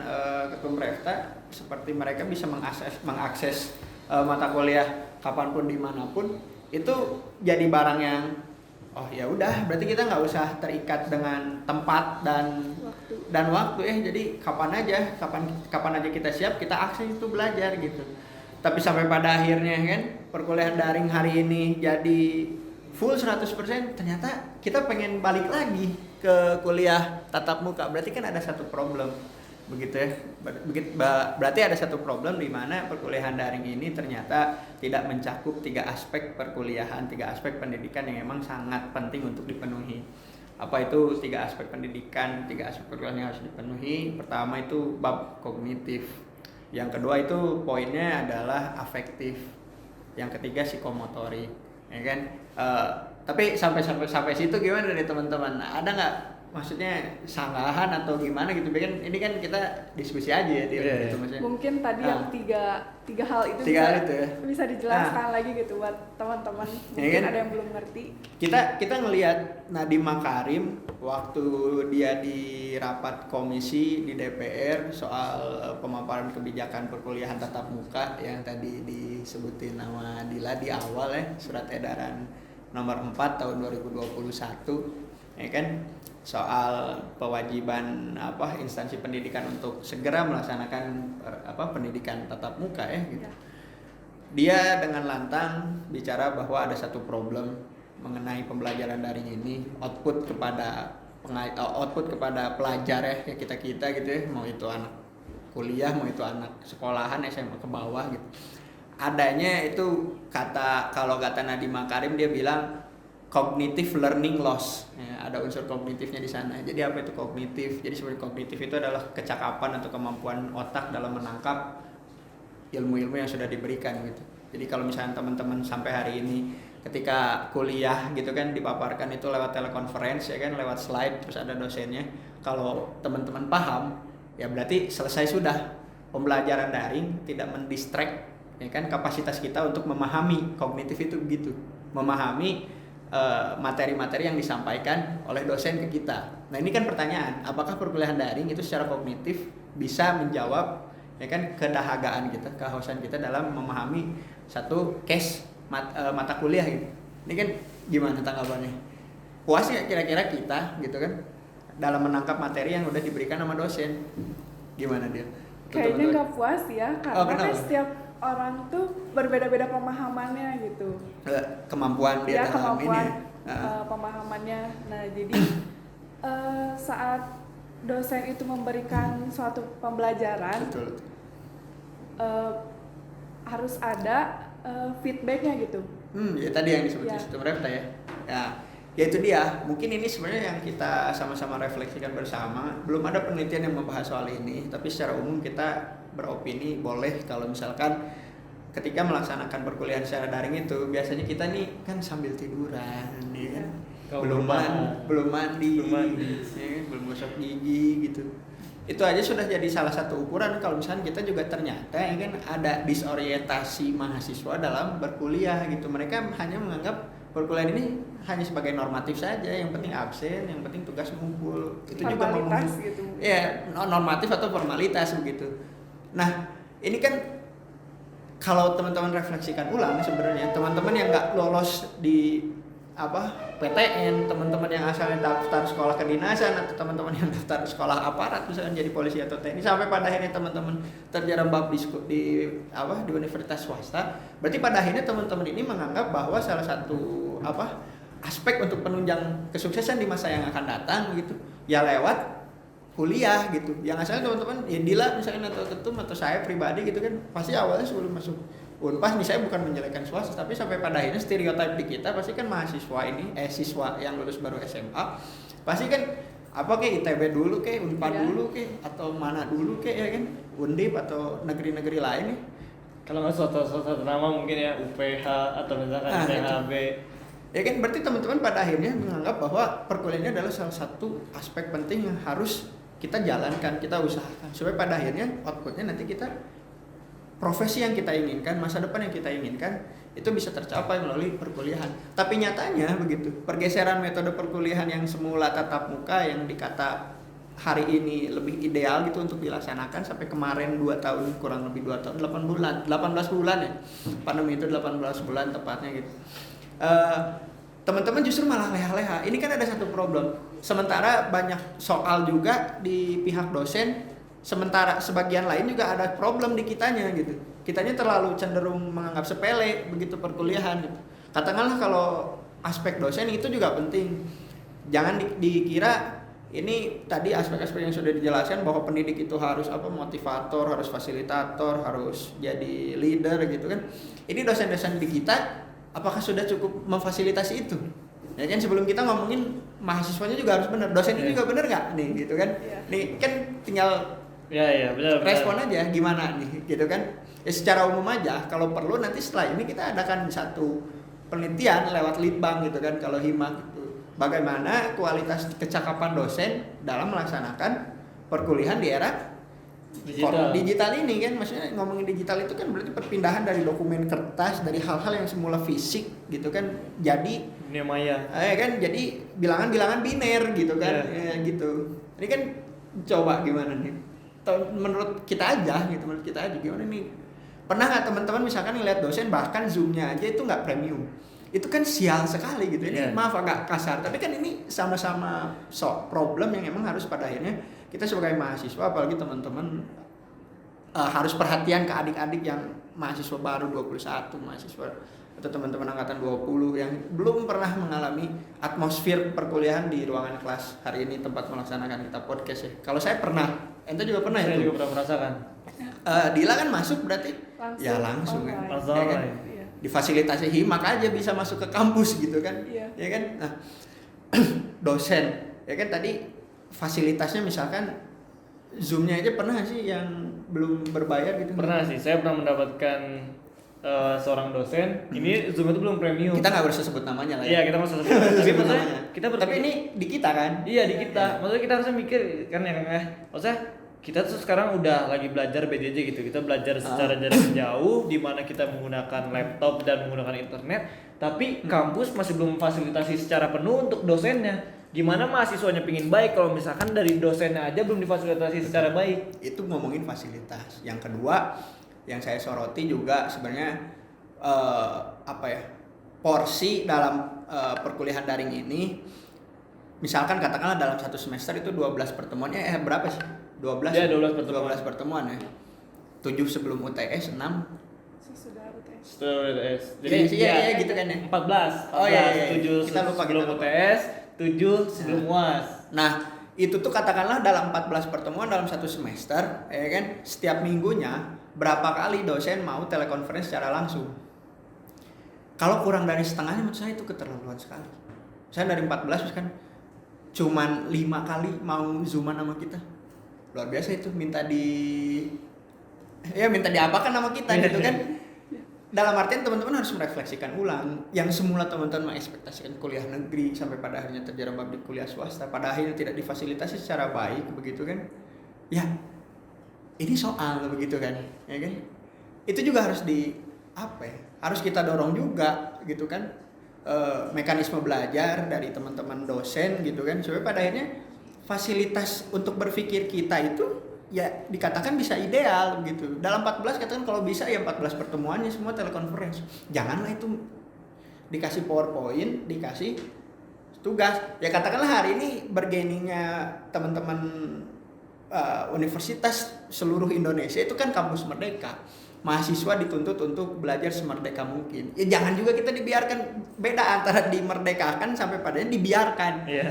Ketum Refta, seperti mereka bisa mengakses mata kuliah kapanpun dimanapun, itu jadi barang yang ya udah, berarti kita nggak usah terikat dengan tempat dan waktu jadi kapan aja kita siap, kita akses itu belajar gitu. Tapi sampai pada akhirnya kan perkuliahan daring hari ini jadi full 100%, ternyata kita pengen balik lagi ke kuliah tatap muka. Berarti kan ada satu problem begitu ya. Berarti ada satu problem di mana perkuliahan daring ini ternyata tidak mencakup 3 aspek perkuliahan, 3 aspek pendidikan yang memang sangat penting untuk dipenuhi. Apa itu 3 aspek pendidikan, 3 aspek perkuliahan yang harus dipenuhi? Pertama itu bab kognitif. Yang kedua itu poinnya adalah afektif. Yang ketiga psikomotorik, ya kan? Tapi sampai situ gimana dari teman-teman? Ada nggak maksudnya sanggahan atau gimana gitu? Ini kan kita diskusi aja ya, gitu maksudnya. Mungkin tadi yang tiga hal itu bisa dijelaskan lagi gitu buat teman-teman. Mungkin ada yang belum ngerti. Kita ngelihat Nadiem Makarim waktu dia di rapat komisi di DPR soal pemaparan kebijakan perkuliahan tatap muka yang tadi disebutin nama Dila di awal ya, surat edaran nomor 4 tahun 2021 ya kan, soal kewajiban instansi pendidikan untuk segera melaksanakan pendidikan tatap muka ya gitu. Dia dengan lantang bicara bahwa ada satu problem mengenai pembelajaran daring ini, output kepada pelajar ya kita gitu ya, mau itu anak kuliah, mau itu anak sekolahan SMA ke bawah gitu. Adanya itu kalau kata Nadiem Makarim, dia bilang cognitive learning loss. Ya, ada unsur kognitifnya di sana. Jadi apa itu kognitif? Jadi sebenarnya kognitif itu adalah kecakapan atau kemampuan otak dalam menangkap ilmu-ilmu yang sudah diberikan gitu. Jadi kalau misalnya teman-teman sampai hari ini ketika kuliah gitu kan dipaparkan itu lewat telekonferensi ya kan, lewat slide terus ada dosennya. Kalau teman-teman paham ya berarti selesai sudah. pembelajaran daring tidak mendistract ya kan kapasitas kita untuk memahami. Kognitif itu begitu, memahami materi-materi yang disampaikan oleh dosen ke kita. Nah ini kan pertanyaan, apakah perkuliahan daring itu secara kognitif bisa menjawab ya kan kedahagaan kita, kehausan kita dalam memahami satu case mata kuliah gitu. Ini kan gimana tanggapannya? Puas nggak kira-kira kita gitu kan dalam menangkap materi yang udah diberikan sama dosen? Gimana dia? Kayaknya nggak puas ya, karena kan kenapa? setiap orang tuh berbeda-beda pemahamannya gitu. Kemampuan dia Ya, dalam kemampuan ini. pemahamannya. Nah, jadi saat dosen itu memberikan suatu pembelajaran, Betul. harus ada feedbacknya gitu. Ya tadi yang disebut Ya. sistem refta ya. Ya itu dia. Mungkin ini sebenarnya yang kita sama-sama refleksikan bersama. Belum ada penelitian yang membahas soal ini, tapi secara umum kita beropini boleh kalau misalkan ketika melaksanakan perkuliahan secara daring itu biasanya kita nih kan sambil tiduran ya kan. Belum mandi, ya kan? Belum gosok gigi gitu. Itu aja sudah jadi salah satu ukuran kalau misalnya kita juga ternyata ya kan ada disorientasi mahasiswa dalam berkuliah gitu. Mereka hanya menganggap perkuliahan ini hanya sebagai normatif saja, yang penting absen, yang penting tugas ngumpul. Itu juga Formalitas gitu. ya normatif atau formalitas begitu. Nah ini kan kalau teman-teman refleksikan ulang sebenarnya teman-teman yang nggak lolos di PTN, teman-teman yang asalnya daftar sekolah kedinasan atau teman-teman yang daftar sekolah aparat misalnya jadi polisi atau TNI sampai pada akhirnya teman-teman terjerembab di universitas swasta, berarti pada akhirnya teman-teman ini menganggap bahwa salah satu aspek untuk penunjang kesuksesan di masa yang akan datang gitu ya lewat kuliah gitu. Yang asalnya teman-teman ya Dila misalnya atau Ketum atau saya pribadi gitu kan pasti awalnya sebelum masuk Unpas nih saya bukan menjelekkan swasta, tapi sampai pada akhirnya stereotip di kita pasti kan mahasiswa ini siswa yang lulus baru SMA pasti kan kayak ITB dulu kayak Unpad dulu kayak atau mana dulu kayak ya kan Undip atau negeri-negeri lain nih. Kalau nggak suatu nama mungkin ya UPH atau misalkan ITHB. Ya kan berarti teman-teman pada akhirnya menganggap bahwa perkuliahan ini adalah salah satu aspek penting yang harus kita jalankan, kita usahakan supaya pada akhirnya outputnya nanti kita profesi yang kita inginkan, masa depan yang kita inginkan itu bisa tercapai melalui perkuliahan. Tapi nyatanya begitu, pergeseran metode perkuliahan yang semula tatap muka yang dikata hari ini lebih ideal gitu untuk dilaksanakan sampai kemarin 2 tahun, kurang lebih 2 tahun, 18 bulan ya. Pandemi itu 18 bulan tepatnya gitu. Teman-teman justru malah leha-leha. Ini kan ada satu problem. Sementara banyak soal juga di pihak dosen, sementara sebagian lain juga ada problem di kitanya gitu. Kitanya terlalu cenderung menganggap sepele begitu perkuliahan gitu. Katakanlah kalau aspek dosen itu juga penting. Jangan dikira ini tadi aspek-aspek yang sudah dijelaskan bahwa pendidik itu harus motivator, harus fasilitator, harus jadi leader gitu kan. Ini dosen-dosen di kita apakah sudah cukup memfasilitasi itu? Ya kan sebelum kita ngomongin mahasiswanya juga harus benar, dosen ini juga benar nggak nih gitu kan? Nih kan tinggal benar. Respon aja gimana nih gitu kan. Ya secara umum aja kalau perlu nanti setelah ini kita adakan satu penelitian lewat litbang gitu kan kalau Hima gitu. Bagaimana kualitas kecakapan dosen dalam melaksanakan perkuliahan di era digital ini kan. Maksudnya ngomongin digital itu kan berarti perpindahan dari dokumen kertas, dari hal-hal yang semula fisik gitu kan jadi dunia maya. Kan jadi bilangan-bilangan biner gitu kan. Ya gitu. Ini kan coba gimana nih? Menurut kita aja gimana nih, pernah nggak teman-teman misalkan ngeliat dosen bahkan zoomnya aja itu nggak premium, itu kan sial sekali gitu. Ini maaf agak kasar tapi kan ini sama-sama problem yang emang harus pada akhirnya kita sebagai mahasiswa apalagi teman-teman harus perhatian ke adik-adik yang mahasiswa baru 21 mahasiswa atau teman-teman angkatan 20 yang belum pernah mengalami atmosfer perkuliahan di ruangan kelas hari ini tempat melaksanakan kita podcast ya. Kalau saya pernah, ente juga pernah Saya itu? juga pernah merasakan. Dila kan masuk berarti langsung kan. Langsung Ya kan? Difasilitasi Himak aja bisa masuk ke kampus gitu kan. Ya kan? Nah, dosen ya kan tadi fasilitasnya misalkan Zoom-nya aja pernah sih yang belum berbayar gitu? Pernah sih, saya pernah mendapatkan seorang dosen. Ini Zoom itu belum premium. Kita nggak usah sebut namanya lah ya. Iya, kita nggak usah sebut. Sebut namanya. Kita Tapi ini di kita kan? Iya di kita. Maksudnya kita harusnya mikir kan ya. Maksudnya kita tuh sekarang udah lagi belajar BJJ gitu. Kita belajar secara jarak jauh di mana kita menggunakan laptop dan menggunakan internet, tapi kampus masih belum memfasilitasi secara penuh untuk dosennya. Gimana mahasiswanya pingin baik kalau misalkan dari dosennya aja belum difasilitasi secara baik? Itu ngomongin fasilitas. Yang kedua yang saya soroti juga sebenarnya porsi dalam perkuliahan daring ini, misalkan katakanlah dalam satu semester itu 12 pertemuan, berapa sih? 12? Ya, 12 pertemuan. 12 pertemuan ya. 7 sebelum UTS, 6 Sesudah UTS. Setelah UTS. Jadi iya gitu kan ya. 14. Oh, iya. 7 Kita lupa, sebelum kita lupa. UTS, 7 sebelum UAS. Nah, itu tuh katakanlah dalam 14 pertemuan dalam satu semester, ya kan, setiap minggunya berapa kali dosen mau telekonferensi secara langsung. Kalau kurang dari setengahnya menurut saya itu keterlaluan sekali. Saya dari 14 kan cuman 5 kali mau zooman sama kita. Luar biasa itu, minta diapakan nama kita gitu kan. Dalam artian teman-teman harus merefleksikan ulang yang semula teman-teman mengekspektasikan kuliah negeri sampai pada akhirnya terjerembab di kuliah swasta, pada akhirnya tidak difasilitasi secara baik begitu kan. Ya, ini soal begitu kan, ya kan. Itu juga harus harus kita dorong juga gitu kan. Mekanisme belajar dari teman-teman dosen gitu kan, supaya pada akhirnya fasilitas untuk berpikir kita itu ya dikatakan bisa ideal gitu. Dalam 14 katakan kalau bisa ya 14 pertemuannya semua telekonferensi. Janganlah itu dikasih PowerPoint, dikasih tugas. Ya katakanlah hari ini bergeningnya teman-teman universitas seluruh Indonesia itu kan kampus merdeka. Mahasiswa dituntut untuk belajar semerdeka mungkin. Ya jangan juga kita dibiarkan, beda antara dimerdekakan sampai padanya dibiarkan. Iya.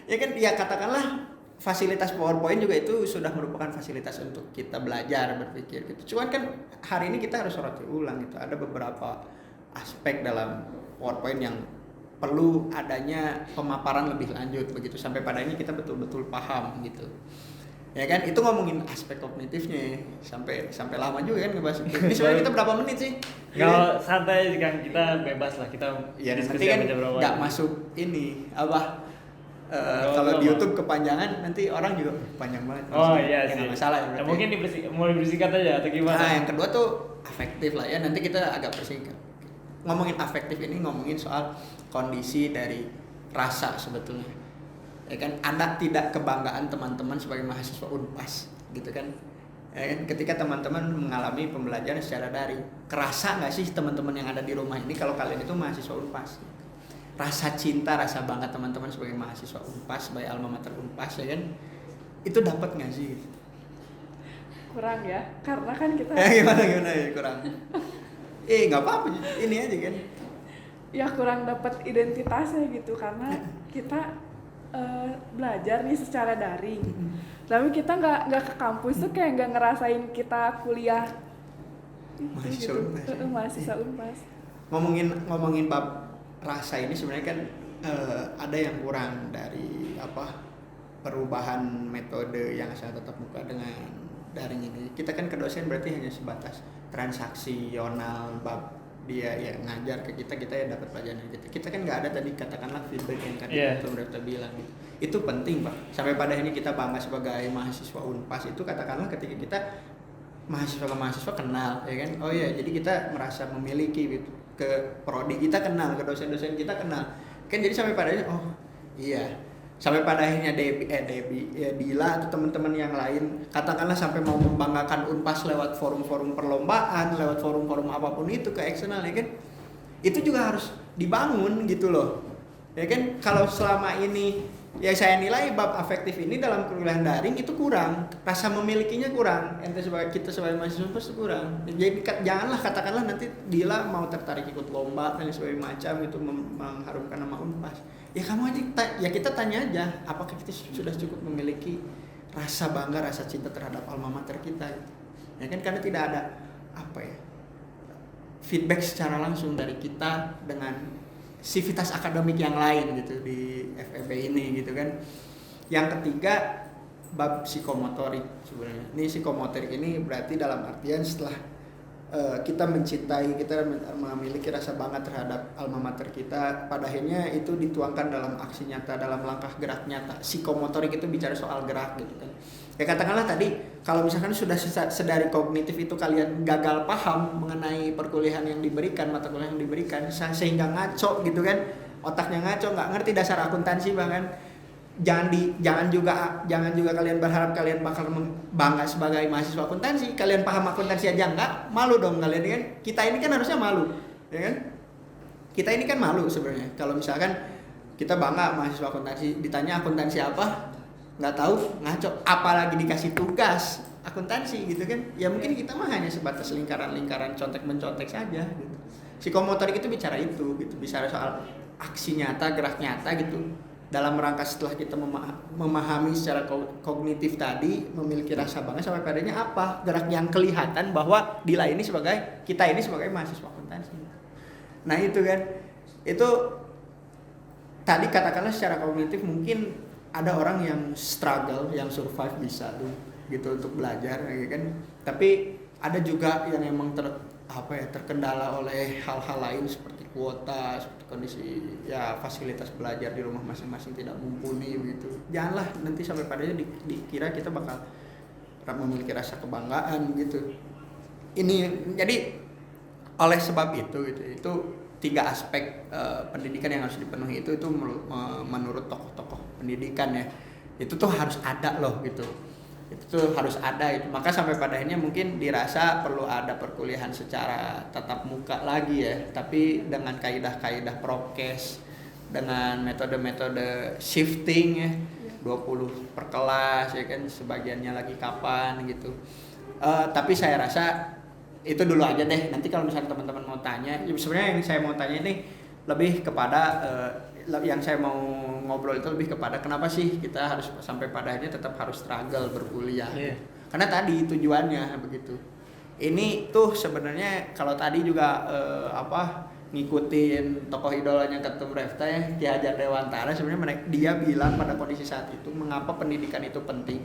Ya kan, ya katakanlah fasilitas PowerPoint juga itu sudah merupakan fasilitas untuk kita belajar berpikir gitu. Cuman kan hari ini kita harus soroti ulang gitu. Ada beberapa aspek dalam PowerPoint yang perlu adanya pemaparan lebih lanjut begitu sampai padanya kita betul-betul paham gitu. Ya kan, itu ngomongin aspek kognitifnya sampai lama juga kan ngebahas itu. Ini sebenarnya kita berapa menit sih? Kalau santai kan kita bebas lah, kita Ya nanti diskusi kan aja berapa nggak menit. masuk ini kalau di YouTube kepanjangan nanti orang juga panjang banget. Oh iya ya, sih. nggak masalah ya. Ya, mungkin mau dibersihkan aja atau gimana? Nah, yang kedua tuh afektif lah ya. Nanti kita agak bersingkat. Ngomongin afektif ini ngomongin soal kondisi dari rasa sebetulnya. Ya kan, ada tidak kebanggaan teman-teman sebagai mahasiswa Unpas gitu kan. Ya kan, ketika teman-teman mengalami pembelajaran secara daring, kerasa nggak sih teman-teman yang ada di rumah ini kalau kalian itu mahasiswa Unpas? Rasa cinta, rasa bangga teman-teman sebagai mahasiswa Unpas, sebagai alma mater Unpas ya kan, itu dapat nggak sih? Kurang ya, karena kan kita Gimana ya kurang? Nggak apa-apa, ini aja kan. ya kurang dapat identitasnya gitu, karena kita belajar nih secara daring, tapi kita nggak ke kampus tuh kayak nggak ngerasain kita kuliah Mahasiswa Unpas. mahasiswa Unpas. Ngomongin bab rasa ini sebenarnya kan ada yang kurang dari perubahan metode yang asal tatap muka dengan daring ini. Kita kan ke dosen berarti hanya sebatas transaksional, bab dia ya ngajar ke kita ya dapat pelajaran gitu. Kita kan nggak ada tadi katakanlah feedback yang tadi Dr. bilang gitu. Itu penting Pak. Sampai pada ini kita bangga sebagai mahasiswa Unpas itu katakanlah ketika kita mahasiswa ke mahasiswa kenal ya kan. Oh ya, jadi kita merasa memiliki gitu. Ke prodi kita kenal, ke dosen-dosen kita kenal. Kan jadi sampai pada akhirnya oh iya. Sampai pada akhirnya Debbie ya Dila atau teman-teman yang lain katakanlah sampai mau membanggakan Unpas lewat forum-forum perlombaan, lewat forum-forum apapun itu ke eksternal ya kan. Itu juga harus dibangun gitu loh. Ya kan, kalau selama ini ya saya nilai bab afektif ini dalam kuliah daring itu kurang, rasa memilikinya kurang. Kita sebagai mahasiswa Unpas itu kurang. Jadi janganlah katakanlah nanti Dila mau tertarik ikut lomba dan sebagainya macam itu mengharumkan nama Unpas. Ya kamu aja ya kita tanya aja apakah kita sudah cukup memiliki rasa bangga, rasa cinta terhadap alma mater kita. Ya kan, karena tidak ada feedback secara langsung dari kita dengan sivitas akademik yang lain gitu di FEB ini gitu kan. Yang ketiga bab psikomotorik sebenarnya. Ini psikomotorik ini berarti dalam artian setelah kita mencintai, kita memiliki rasa bangga terhadap alma mater kita, pada akhirnya itu dituangkan dalam aksi nyata, dalam langkah gerak nyata. Psikomotorik itu bicara soal gerak gitu kan. Ya katakanlah tadi kalau misalkan sudah sedari kognitif itu kalian gagal paham mengenai perkuliahan yang diberikan, mata kuliah yang diberikan, sehingga ngaco gitu kan, otaknya ngaco, nggak ngerti dasar akuntansi bahkan. Jangan juga kalian berharap kalian bakal bangga sebagai mahasiswa akuntansi. Kalian paham akuntansi aja enggak, malu dong kalian kan. Kita ini kan harusnya malu, ya kan? Kita ini kan malu sebenarnya. Kalau misalkan kita bangga mahasiswa akuntansi, ditanya akuntansi apa, nggak tahu, ngaco. Apalagi dikasih tugas akuntansi gitu kan. Ya mungkin kita mah hanya sebatas lingkaran-lingkaran contek-mencontek saja gitu. Psikomotorik itu bicara itu gitu, bicara soal aksi nyata, gerak nyata gitu. Dalam rangka setelah kita memahami secara kognitif tadi, memiliki rasa bangga sampai padanya apa gerak yang kelihatan bahwa kita ini sebagai mahasiswa akuntansi. Nah itu kan, itu tadi katakanlah secara kognitif mungkin ada orang yang struggle, yang survive bisa tuh gitu untuk belajar ya kan. Tapi ada juga yang emang terkendala oleh hal-hal lain seperti kuota, seperti kondisi ya fasilitas belajar di rumah masing-masing tidak mumpuni begitu. Janganlah nanti sampai padanya dikira kita bakal memiliki rasa kebanggaan gitu. Ini jadi oleh sebab itu 3 aspek pendidikan yang harus dipenuhi itu menurut tokoh-tokoh pendidikan ya. Itu tuh harus ada loh gitu. Itu tuh harus ada itu. Maka sampai pada akhirnya mungkin dirasa perlu ada perkuliahan secara tatap muka lagi ya, tapi dengan kaidah-kaidah prokes, dengan metode-metode shifting ya, 20 per kelas ya kan, sebagiannya lagi kapan gitu. Tapi saya rasa itu dulu aja deh. Nanti kalau misalnya teman-teman mau tanya, sebenarnya yang saya mau tanya ini lebih kepada yang saya mau ngobrol itu lebih kepada kenapa sih kita harus sampai pada akhirnya tetap harus struggle berkuliah. Karena tadi tujuannya begitu. Ini tuh sebenarnya kalau tadi juga ngikutin tokoh idolanya Ketum Refta ya, Ki Hajar Dewantara, sebenarnya dia bilang pada kondisi saat itu mengapa pendidikan itu penting.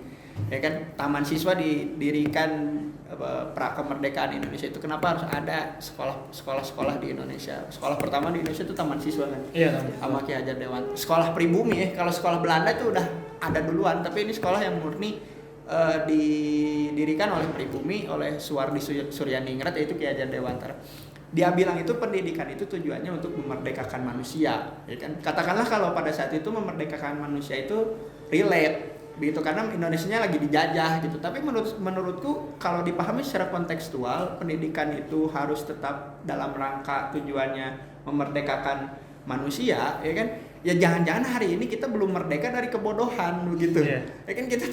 Ya kan, taman siswa didirikan pra kemerdekaan Indonesia itu kenapa harus ada sekolah di Indonesia. Sekolah pertama di Indonesia itu taman siswa kan. Iya, sama Ki Hajar Dewantara. Sekolah pribumi ya, kalau sekolah Belanda itu udah ada duluan, tapi ini sekolah yang murni didirikan oleh pribumi, oleh Suwardi Suryaningrat, yaitu Ki Hajar Dewantara. Dia bilang itu pendidikan itu tujuannya untuk memerdekakan manusia, ya kan? Katakanlah kalau pada saat itu memerdekakan manusia itu relate begitu, karena Indonesianya lagi dijajah gitu. Tapi menurutku kalau dipahami secara kontekstual, pendidikan itu harus tetap dalam rangka tujuannya memerdekakan manusia, ya kan? Ya jangan-jangan hari ini kita belum merdeka dari kebodohan begitu. Ya kan kita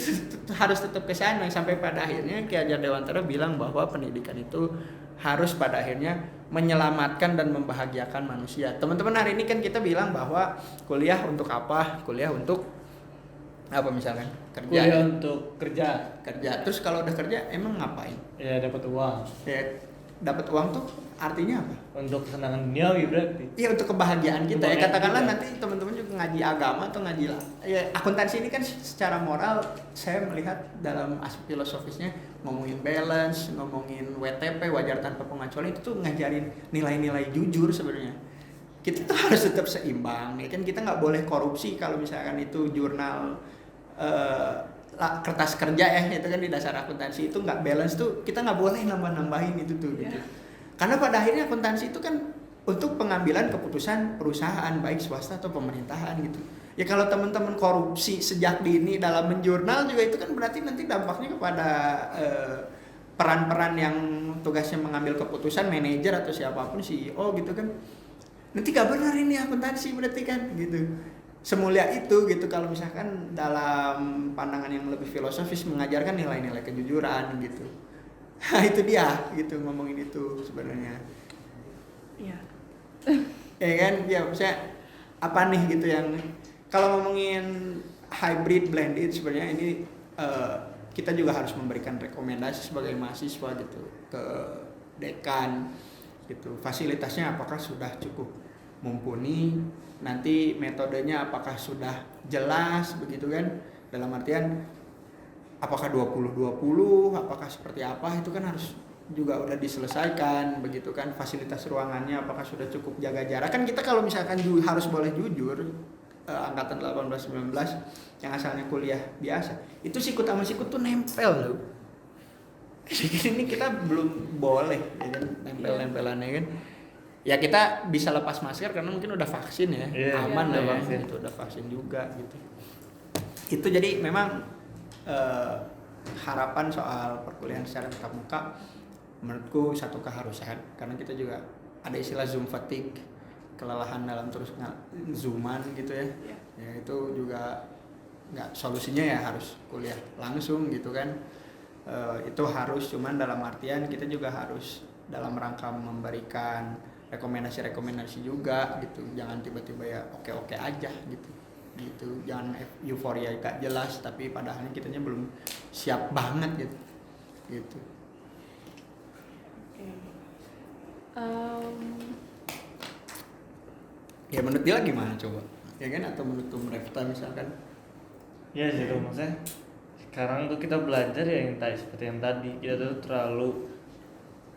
harus tetap ke sana sampai pada akhirnya Ki Hajar Dewantara bilang bahwa pendidikan itu harus pada akhirnya menyelamatkan dan membahagiakan manusia. Teman-teman, hari ini kan kita bilang bahwa kuliah untuk apa? Kuliah untuk apa misalkan? Kerja. Kuliah untuk kerja. Terus kalau udah kerja emang ngapain? Ya dapat uang. Ya dapat uang tuh artinya apa? Untuk kesenangan duniawi berarti. Iya, untuk kebahagiaan kita. Kebahagiaan ya katakanlah kita. Nanti teman-teman juga ngaji agama atau ngaji ya akuntansi ini kan secara moral saya melihat dalam aspek filosofisnya ngomongin balance, ngomongin WTP, wajar tanpa pengecualian, itu tuh ngajarin nilai-nilai jujur sebenarnya. Kita tuh harus tetap seimbang, ya kan, kita nggak boleh korupsi kalau misalkan itu jurnal kertas kerja ya, itu kan di dasar akuntansi itu nggak balance tuh, kita nggak boleh nambah-nambahin itu tuh gitu. Karena pada akhirnya akuntansi itu kan untuk pengambilan keputusan perusahaan baik swasta atau pemerintahan gitu. Ya kalau teman-teman korupsi sejak dini dalam menjurnal juga itu kan berarti nanti dampaknya kepada peran-peran yang tugasnya mengambil keputusan, manajer atau siapapun, CEO gitu kan. Nanti gak benar ini akuntansi berarti kan gitu. Semulia itu gitu kalau misalkan dalam pandangan yang lebih filosofis mengajarkan nilai-nilai kejujuran gitu. Nah itu dia gitu, ngomongin itu sebenarnya. Iya. Ya kan, ya maksudnya apa nih gitu yang kalau ngomongin hybrid blended sebenarnya ini kita juga harus memberikan rekomendasi sebagai mahasiswa gitu ke dekan gitu. Fasilitasnya apakah sudah cukup mumpuni, nanti metodenya apakah sudah jelas begitu kan, dalam artian apakah 20-20, apakah seperti apa, itu kan harus juga udah diselesaikan begitu kan, fasilitas ruangannya apakah sudah cukup jaga jarak kan. Kita kalau misalkan harus boleh jujur, angkatan 18-19 yang asalnya kuliah biasa itu sikut sama sikut tuh nempel loh. Ini kita belum boleh ya kan, nempel-nempelannya kan. Ya kita bisa lepas masker karena mungkin udah vaksin ya, aman lah bang, itu udah vaksin juga gitu. Itu jadi memang harapan soal perkuliahan secara tatap muka menurutku satu keharusan, karena kita juga ada istilah Zoom fatigue, kelelahan dalam terus zooman gitu ya. Ya itu juga nggak, solusinya ya harus kuliah langsung gitu kan. Itu harus, cuman dalam artian kita juga harus dalam rangka memberikan rekomendasi juga gitu, jangan tiba-tiba ya oke aja gitu, jangan euforia gak jelas tapi padahalnya kitanya belum siap banget gitu. Ya menurut dia gimana coba? Ya kan, atau menurut Refta misalkan? Ya sih tuh, maksudnya sekarang tuh kita belajar ya yang tadi, seperti yang tadi kita tuh terlalu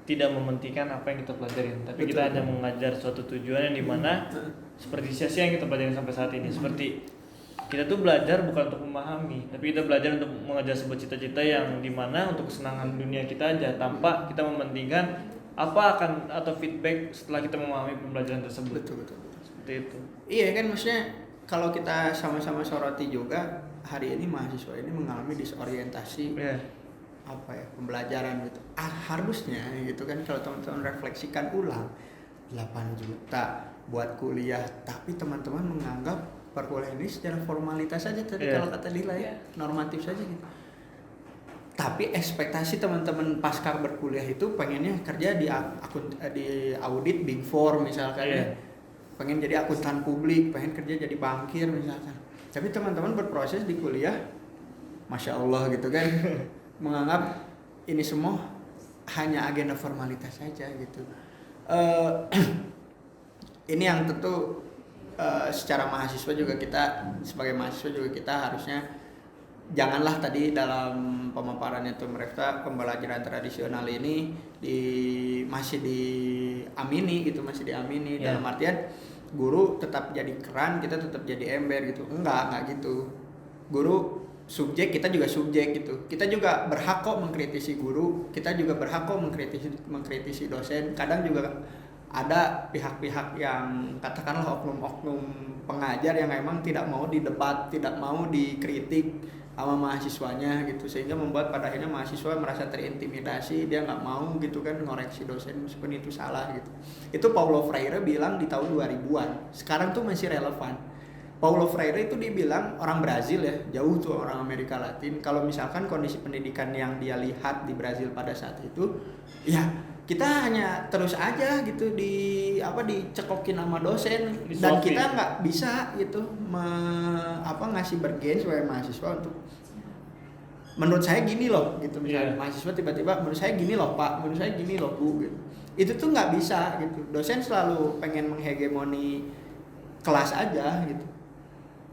tidak mementingkan apa yang kita pelajarin, tapi kita hanya mengajar suatu tujuan yang dimana seperti sesi yang kita pelajarin sampai saat ini, seperti kita tuh belajar bukan untuk memahami, tapi kita belajar untuk mengajar sebuah cita-cita yang dimana untuk kesenangan dunia kita aja, tanpa kita mementingkan apa akan atau feedback setelah kita memahami pembelajaran tersebut. Betul. Seperti itu. Iya kan, maksudnya kalau kita sama-sama soroti juga, hari ini mahasiswa ini mengalami disorientasi pembelajaran gitu. Harusnya gitu kan kalau teman-teman refleksikan ulang, 8 juta buat kuliah, tapi teman-teman menganggap perkuliahan ini secara formalitas saja tadi kalau kata Dila ya, normatif saja gitu. Tapi ekspektasi teman-teman pasca berkuliah itu pengennya kerja di audit Big Four misalkan ya. Pengen jadi akuntan publik, pengen kerja jadi bankir misalkan. Tapi teman-teman berproses di kuliah, Masya Allah gitu kan, menganggap ini semua hanya agenda formalitas saja gitu. Ini yang tentu secara mahasiswa juga kita, sebagai mahasiswa juga kita harusnya janganlah tadi dalam pemaparannya Tum Refta, pembelajaran tradisional ini masih diamini dalam artian guru tetap jadi keran, kita tetap jadi ember gitu. Enggak gitu. Guru subjek, kita juga subjek gitu. Kita juga berhak kok mengkritisi guru, kita juga berhak kok mengkritisi dosen. Kadang juga ada pihak-pihak yang katakanlah oknum-oknum pengajar yang memang tidak mau didebat, tidak mau dikritik sama mahasiswanya gitu, sehingga membuat pada akhirnya mahasiswa merasa terintimidasi, dia nggak mau gitu kan ngoreksi dosen meskipun itu salah gitu. Itu Paulo Freire bilang di tahun 2000-an, sekarang tuh masih relevan. Paulo Freire itu dibilang orang Brazil ya, jauh tuh orang Amerika Latin. Kalau misalkan kondisi pendidikan yang dia lihat di Brazil pada saat itu, ya kita hanya terus aja gitu dicekokin sama dosen, dan kita nggak bisa gitu ngasih bergen sebagai mahasiswa untuk menurut saya gini loh gitu. Misalnya mahasiswa tiba-tiba menurut saya gini loh Pak, menurut saya gini loh Bu gitu. Itu tuh nggak bisa gitu. Dosen selalu pengen menghegemoni kelas aja gitu.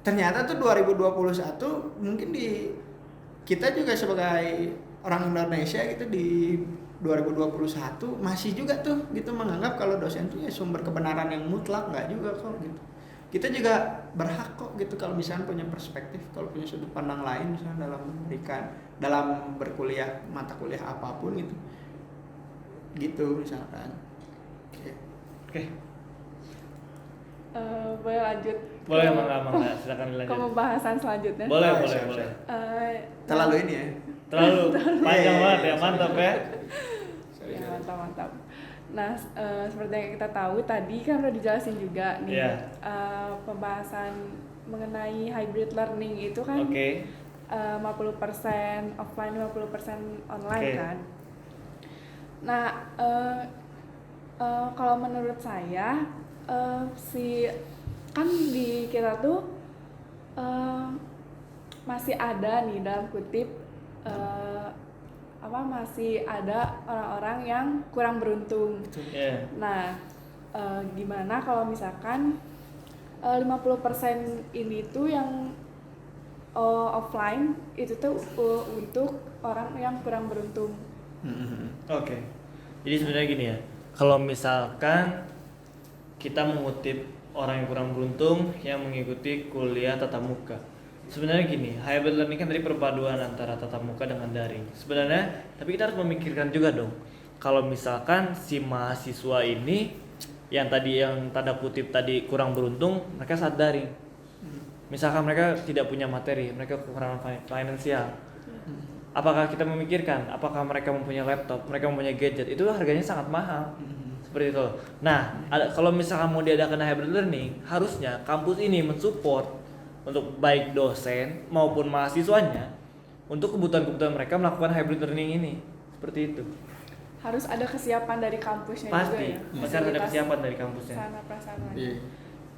Ternyata tuh 2021 mungkin kita juga sebagai orang Indonesia gitu di 2021 masih juga tuh gitu menganggap kalau dosen tuh ya sumber kebenaran yang mutlak, nggak juga kok gitu. Kita juga berhak kok gitu kalau misalnya punya perspektif, kalau punya sudut pandang lain misalnya dalam berkuliah mata kuliah apapun gitu misalkan. Oke. Boleh lanjut? Boleh, Mangga, silakan dilanjut. Ke pembahasan selanjutnya. Boleh. Terlalu ini ya. Terlalu panjang banget ya, mantap ya. Ya, mantap. Nah, seperti yang kita tahu tadi kan udah dijelasin juga nih, pembahasan mengenai hybrid learning itu kan 50% offline, 50% online kan. Nah, kalau menurut saya kan di kita tuh masih ada nih dalam kutip masih ada orang-orang yang kurang beruntung. Nah, gimana kalau misalkan 50% ini tuh yang offline itu tuh untuk orang yang kurang beruntung. Jadi sebenarnya gini ya, kalau misalkan kita mengutip orang yang kurang beruntung yang mengikuti kuliah tatap muka. Sebenarnya gini, hybrid learning kan tadi perpaduan antara tatap muka dengan daring. Sebenarnya, tapi kita harus memikirkan juga dong. Kalau misalkan si mahasiswa ini yang tanda kutip tadi kurang beruntung, mereka saat daring. Misalkan mereka tidak punya materi, mereka kekurangan finansial. Apakah kita memikirkan apakah mereka mempunyai laptop, mereka mempunyai gadget, itu harganya sangat mahal. Seperti itu. Nah, kalau misalkan mau diadakan hybrid learning, harusnya kampus ini mensupport untuk baik dosen maupun mahasiswanya untuk kebutuhan-kebutuhan mereka melakukan hybrid learning ini. Seperti itu. Harus ada kesiapan dari kampusnya Pasti, juga ya. pasti harus ada kesiapan dari kampusnya. Sana prasarana. Iya.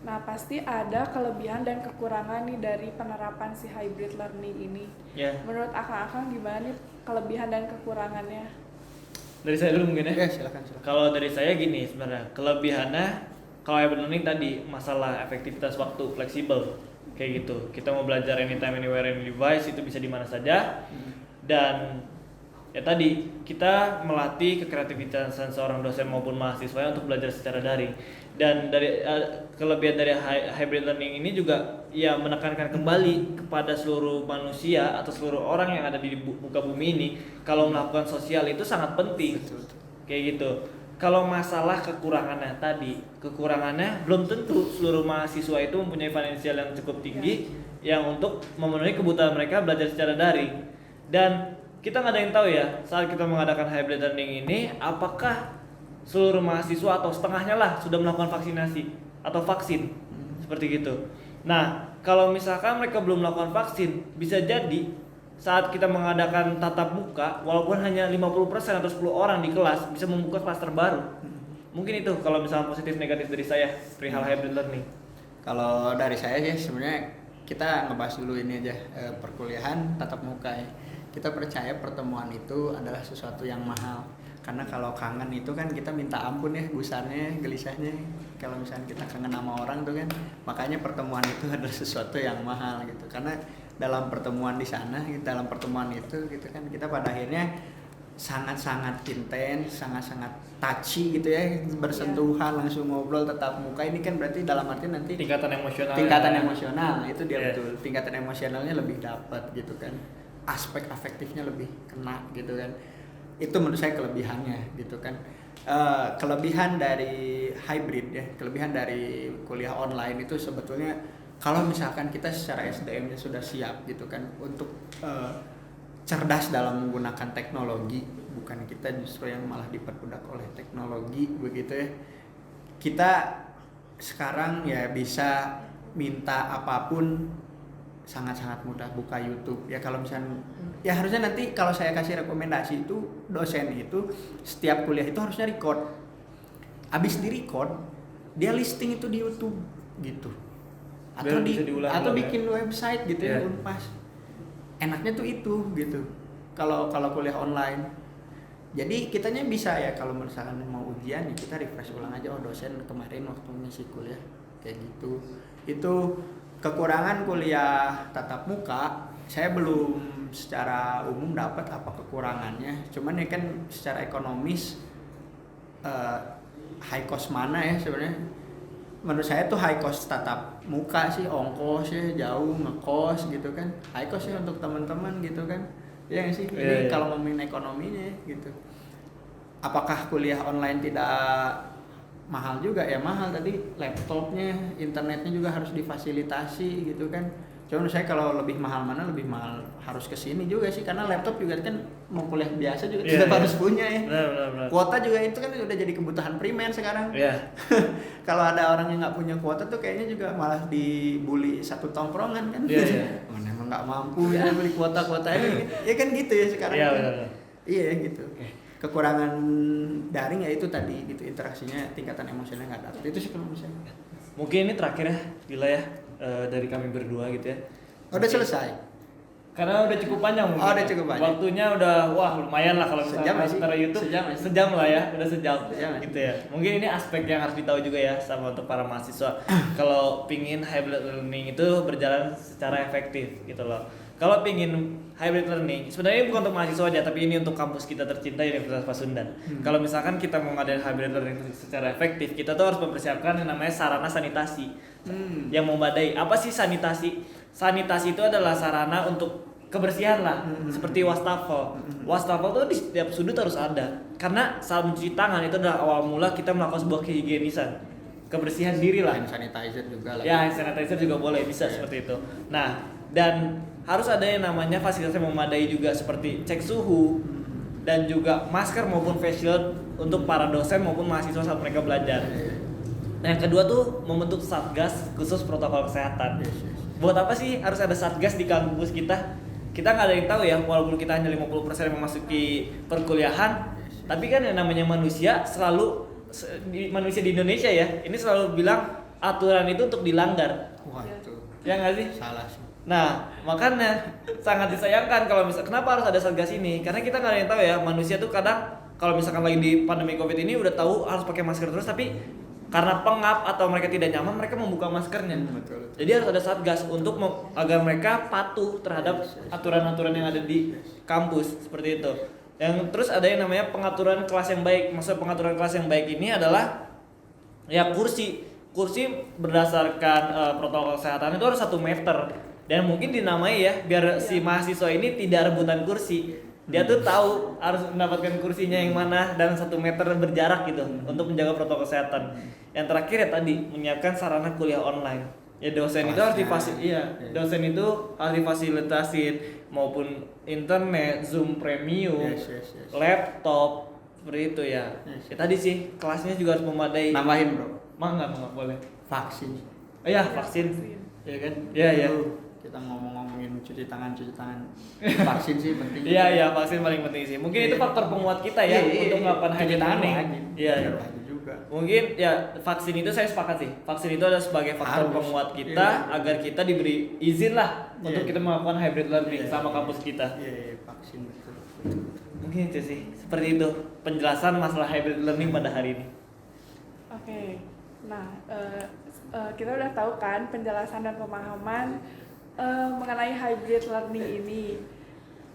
Nah, pasti ada kelebihan dan kekurangan nih dari penerapan si hybrid learning ini. Ya. Menurut Akang gimana nih kelebihan dan kekurangannya? Dari saya dulu mungkin ya. Oke, silakan. Kalau dari saya gini sebenarnya, kelebihannya kalau hybrid learning tadi masalah efektivitas waktu fleksibel kayak gitu. Kita mau belajar anytime anywhere any device itu bisa di mana saja. Dan ya tadi kita melatih kekreativitasan seorang dosen maupun mahasiswa untuk belajar secara daring. Dan dari kelebihan dari hybrid learning ini juga ya menekankan kembali kepada seluruh manusia atau seluruh orang yang ada di muka bumi ini kalau melakukan sosial itu sangat penting. Betul. Kayak gitu. Kalau masalah kekurangannya tadi, kekurangannya belum tentu seluruh mahasiswa itu mempunyai finansial yang cukup tinggi yang untuk memenuhi kebutuhan mereka belajar secara daring. Dan kita nggak ada yang tahu ya saat kita mengadakan hybrid learning ini apakah seluruh mahasiswa atau setengahnya lah sudah melakukan vaksinasi atau vaksin seperti gitu. Nah, kalau misalkan mereka belum melakukan vaksin, bisa jadi saat kita mengadakan tatap muka walaupun hanya 50% atau 10 orang di kelas bisa membuka kelas terbaru. Mungkin itu kalau misalnya positif negatif dari saya perihal hybrid learning. Kalau dari saya sih sebenarnya kita ngebahas dulu ini aja perkuliahan tatap muka ya. Kita percaya pertemuan itu adalah sesuatu yang mahal. Karena kalau kangen itu kan kita minta ampun ya, gusarnya, gelisahnya. Kalau misalnya kita kangen sama orang tuh kan, makanya pertemuan itu adalah sesuatu yang mahal gitu. Karena dalam pertemuan di sana, dalam pertemuan itu gitu kan, kita pada akhirnya sangat-sangat intens, sangat-sangat touchy gitu ya, bersentuhan, langsung ngobrol tatap muka. Ini kan berarti dalam arti nanti Tingkatan emosional. emosional itu dia betul. Tingkatan emosionalnya lebih dapat gitu kan. Aspek afektifnya lebih kena gitu kan. Itu menurut saya kelebihannya gitu kan. Kelebihan dari hybrid ya, kelebihan dari kuliah online itu sebetulnya kalau misalkan kita secara SDM-nya sudah siap gitu kan untuk cerdas dalam menggunakan teknologi, bukan kita justru yang malah diperbudak oleh teknologi begitu ya. Kita sekarang ya bisa minta apapun sangat-sangat mudah, buka YouTube ya. Kalau misalnya ya harusnya nanti kalau saya kasih rekomendasi itu dosen itu setiap kuliah itu harusnya record. Abis di record dia listing itu di YouTube gitu. Atau bikin website gitu ya Unpas. Enaknya tuh itu gitu. Kalau kuliah online. Jadi kitanya bisa ya kalau misalkan mau ujian ya kita refresh ulang aja, oh dosen kemarin waktu ngisi kuliah kayak gitu. Itu kekurangan kuliah tatap muka, saya belum secara umum dapat apa kekurangannya. Cuman ya kan secara ekonomis high cost mana ya sebenarnya? Menurut saya tuh high cost tatap muka sih, ongkos ya jauh, ngekos gitu kan. High cost ya untuk teman-teman gitu kan. Ya sih. Ini kalau ngomongin ekonominya gitu. Apakah kuliah online tidak mahal juga? Ya mahal, tadi laptopnya, internetnya juga harus difasilitasi gitu kan. Cuma menurut saya kalau lebih mahal mana, lebih mahal harus kesini juga sih, karena laptop juga kan mau kuliah biasa juga tetap harus punya ya. Benar. Kuota juga itu kan udah jadi kebutuhan primer sekarang. Kalau ada orang yang nggak punya kuota tuh kayaknya juga malah dibully satu tongkrongan kan. Mana emang nggak mampu ya beli kuota ini. Ya kan gitu ya sekarang. Iya gitu. Kekurangan daring ya itu tadi gitu, interaksinya tingkatan emosionalnya nggak dapat. Itu sih kalau misalnya. Mungkin ini terakhir ya, Dila ya, dari kami berdua gitu ya. Udah selesai. Karena udah cukup panjang mungkin. Udah cukup panjang. Waktunya udah lumayan lah kalau misalnya secara YouTube. Sejam lah ya, udah sejam gitu ya. Mungkin ini aspek yang harus ditahu juga ya sama untuk para mahasiswa. Kalau pingin hybrid learning itu berjalan secara efektif gitu loh. kalau pingin hybrid learning, sebenarnya bukan untuk mahasiswa aja, tapi ini untuk kampus kita tercinta Universitas Pasundan. Kalau misalkan kita mau ngadain hybrid learning secara efektif, kita tuh harus mempersiapkan yang namanya sarana sanitasi yang memadai. Apa sih sanitasi? Sanitasi itu adalah sarana untuk kebersihan lah, seperti wastafel. Wastafel tuh di setiap sudut harus ada, karena saat mencuci tangan itu adalah awal mula kita melakukan sebuah kehigienisan, kebersihan diri lah. Hand sanitizer juga lah. Ya, hand sanitizer juga boleh, bisa seperti itu. Nah, dan harus ada yang namanya fasilitas yang memadai juga, seperti cek suhu dan juga masker maupun face shield untuk para dosen maupun mahasiswa saat mereka belajar. Nah, yang kedua tuh membentuk satgas khusus protokol kesehatan. Buat apa sih harus ada satgas di kampus kita? Kita nggak ada yang tahu ya, walaupun kita hanya 50% yang memasuki perkuliahan, tapi kan yang namanya manusia manusia di Indonesia ya, ini selalu bilang aturan itu untuk dilanggar. Wah itu. Ya nggak sih? Salah sih. Nah, makanya sangat disayangkan kalau kenapa harus ada satgas ini? Karena kita nggak ada yang tahu ya, manusia tuh kadang kalau misalkan lagi di pandemi Covid ini udah tahu harus pakai masker terus, tapi karena pengap atau mereka tidak nyaman, mereka membuka maskernya. Betul. Jadi harus ada satgas untuk agar mereka patuh terhadap aturan-aturan yang ada di kampus seperti itu. Yang terus ada yang namanya pengaturan kelas yang baik. Maksud pengaturan kelas yang baik ini adalah ya kursi berdasarkan protokol kesehatan itu harus 1 meter. Dan mungkin dinamai ya biar si mahasiswa ini tidak rebutan kursi. Dia tuh tahu harus mendapatkan kursinya yang mana dan 1 meter berjarak gitu untuk menjaga protokol kesehatan. Yang terakhir ya tadi menyiapkan sarana kuliah online. Ya dosen itu harus dosen itu harus difasilitasin maupun internet, Zoom premium, laptop seperti itu ya. Ya tadi sih kelasnya juga harus memadai. Nambahin bro. Enggak boleh. Vaksin. Oh iya, vaksin. Ya kan? Iya. Kita ngomongin cuci tangan. Vaksin sih penting. Iya, vaksin paling penting sih. Mungkin itu faktor penguat kita ya untuk melakukan hybrid learning. Iya. Juga. Mungkin ya vaksin itu saya sepakat sih. Vaksin itu adalah sebagai faktor penguat kita agar kita diberi izin lah untuk kita melakukan hybrid learning sama kampus kita. Iya, vaksin betul. Mungkin itu sih. Seperti itu penjelasan masalah hybrid learning pada hari ini. Oke. Nah, kita udah tahu kan penjelasan dan pemahaman mengenai hybrid learning ini.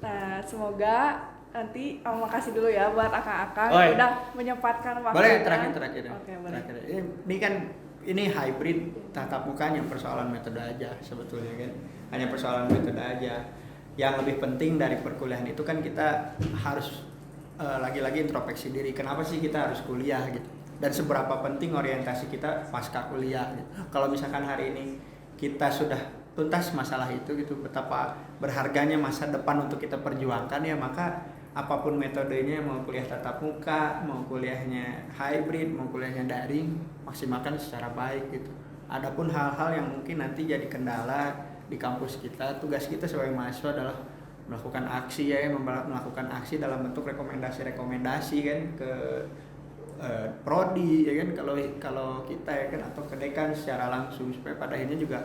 Nah, semoga nanti makasih dulu ya buat akang-akang udah menyempatkan waktu. Boleh terakhir. Oke, boleh. Ini kan hybrid tatap muka, hanya persoalan metode aja sebetulnya kan. Hanya persoalan metode aja. Yang lebih penting dari perkuliahan itu kan kita harus lagi-lagi introspeksi diri. Kenapa sih kita harus kuliah gitu? Dan seberapa penting orientasi kita pasca kuliah gitu. Kalau misalkan hari ini kita sudah tuntas masalah itu gitu, betapa berharganya masa depan untuk kita perjuangkan ya, maka apapun metodenya, mau kuliah tatap muka, mau kuliahnya hybrid, mau kuliahnya daring, maksimalkan secara baik gitu. Adapun hal-hal yang mungkin nanti jadi kendala di kampus kita, tugas kita sebagai mahasiswa adalah melakukan aksi melakukan aksi dalam bentuk rekomendasi kan ke prodi ya kan, kalau kita ya kan, atau ke dekan secara langsung, supaya pada akhirnya juga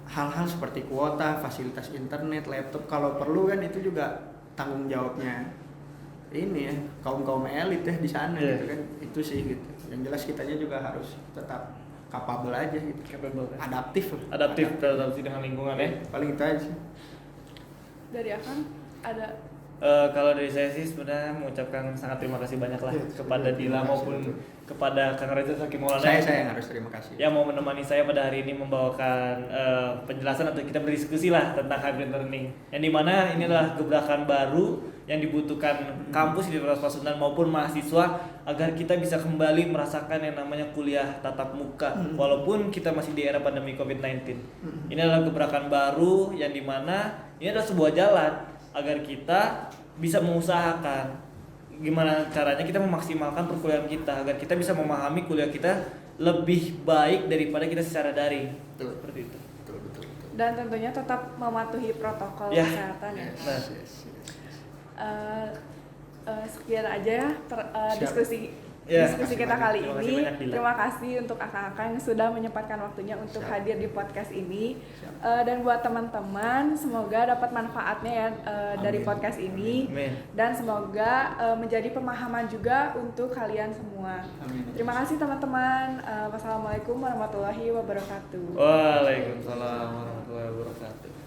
hal-hal seperti kuota, fasilitas internet, laptop kalau perlu kan itu juga tanggung jawabnya ini ya kaum elit ya di sana gitu kan. Itu sih gitu. Yang jelas kitanya juga harus tetap capable aja gitu. Adaptif dengan lingkungan ya. Paling itu aja sih. Dari Akang ada kalau dari saya sih sebenarnya mengucapkan sangat terima kasih banyak lah kepada Dila maupun kepada Kang Reza Saki Maulana. Saya yang harus terima kasih. Yang mau menemani saya pada hari ini membawakan penjelasan atau kita berdiskusi lah tentang hybrid learning. Yang dimana ini adalah gebrakan baru yang dibutuhkan kampus di Universitas Pasundan maupun mahasiswa agar kita bisa kembali merasakan yang namanya kuliah tatap muka walaupun kita masih di era pandemi COVID-19. Ini adalah gebrakan baru yang dimana ini adalah sebuah jalan agar kita bisa mengusahakan gimana caranya kita memaksimalkan perkuliahan kita agar kita bisa memahami kuliah kita lebih baik daripada kita secara daring. Betul. Seperti itu. Betul. dan tentunya tetap mematuhi protokol kesehatan ya. Sekian aja ya diskusi kita kali ini. Terima kasih untuk akang-akang yang sudah menyempatkan waktunya untuk hadir di podcast ini. Dan buat teman-teman, semoga dapat manfaatnya ya dari podcast ini. Dan semoga menjadi pemahaman juga untuk kalian semua. Terima kasih teman-teman. Wassalamualaikum warahmatullahi wabarakatuh. Waalaikumsalam warahmatullahi wabarakatuh.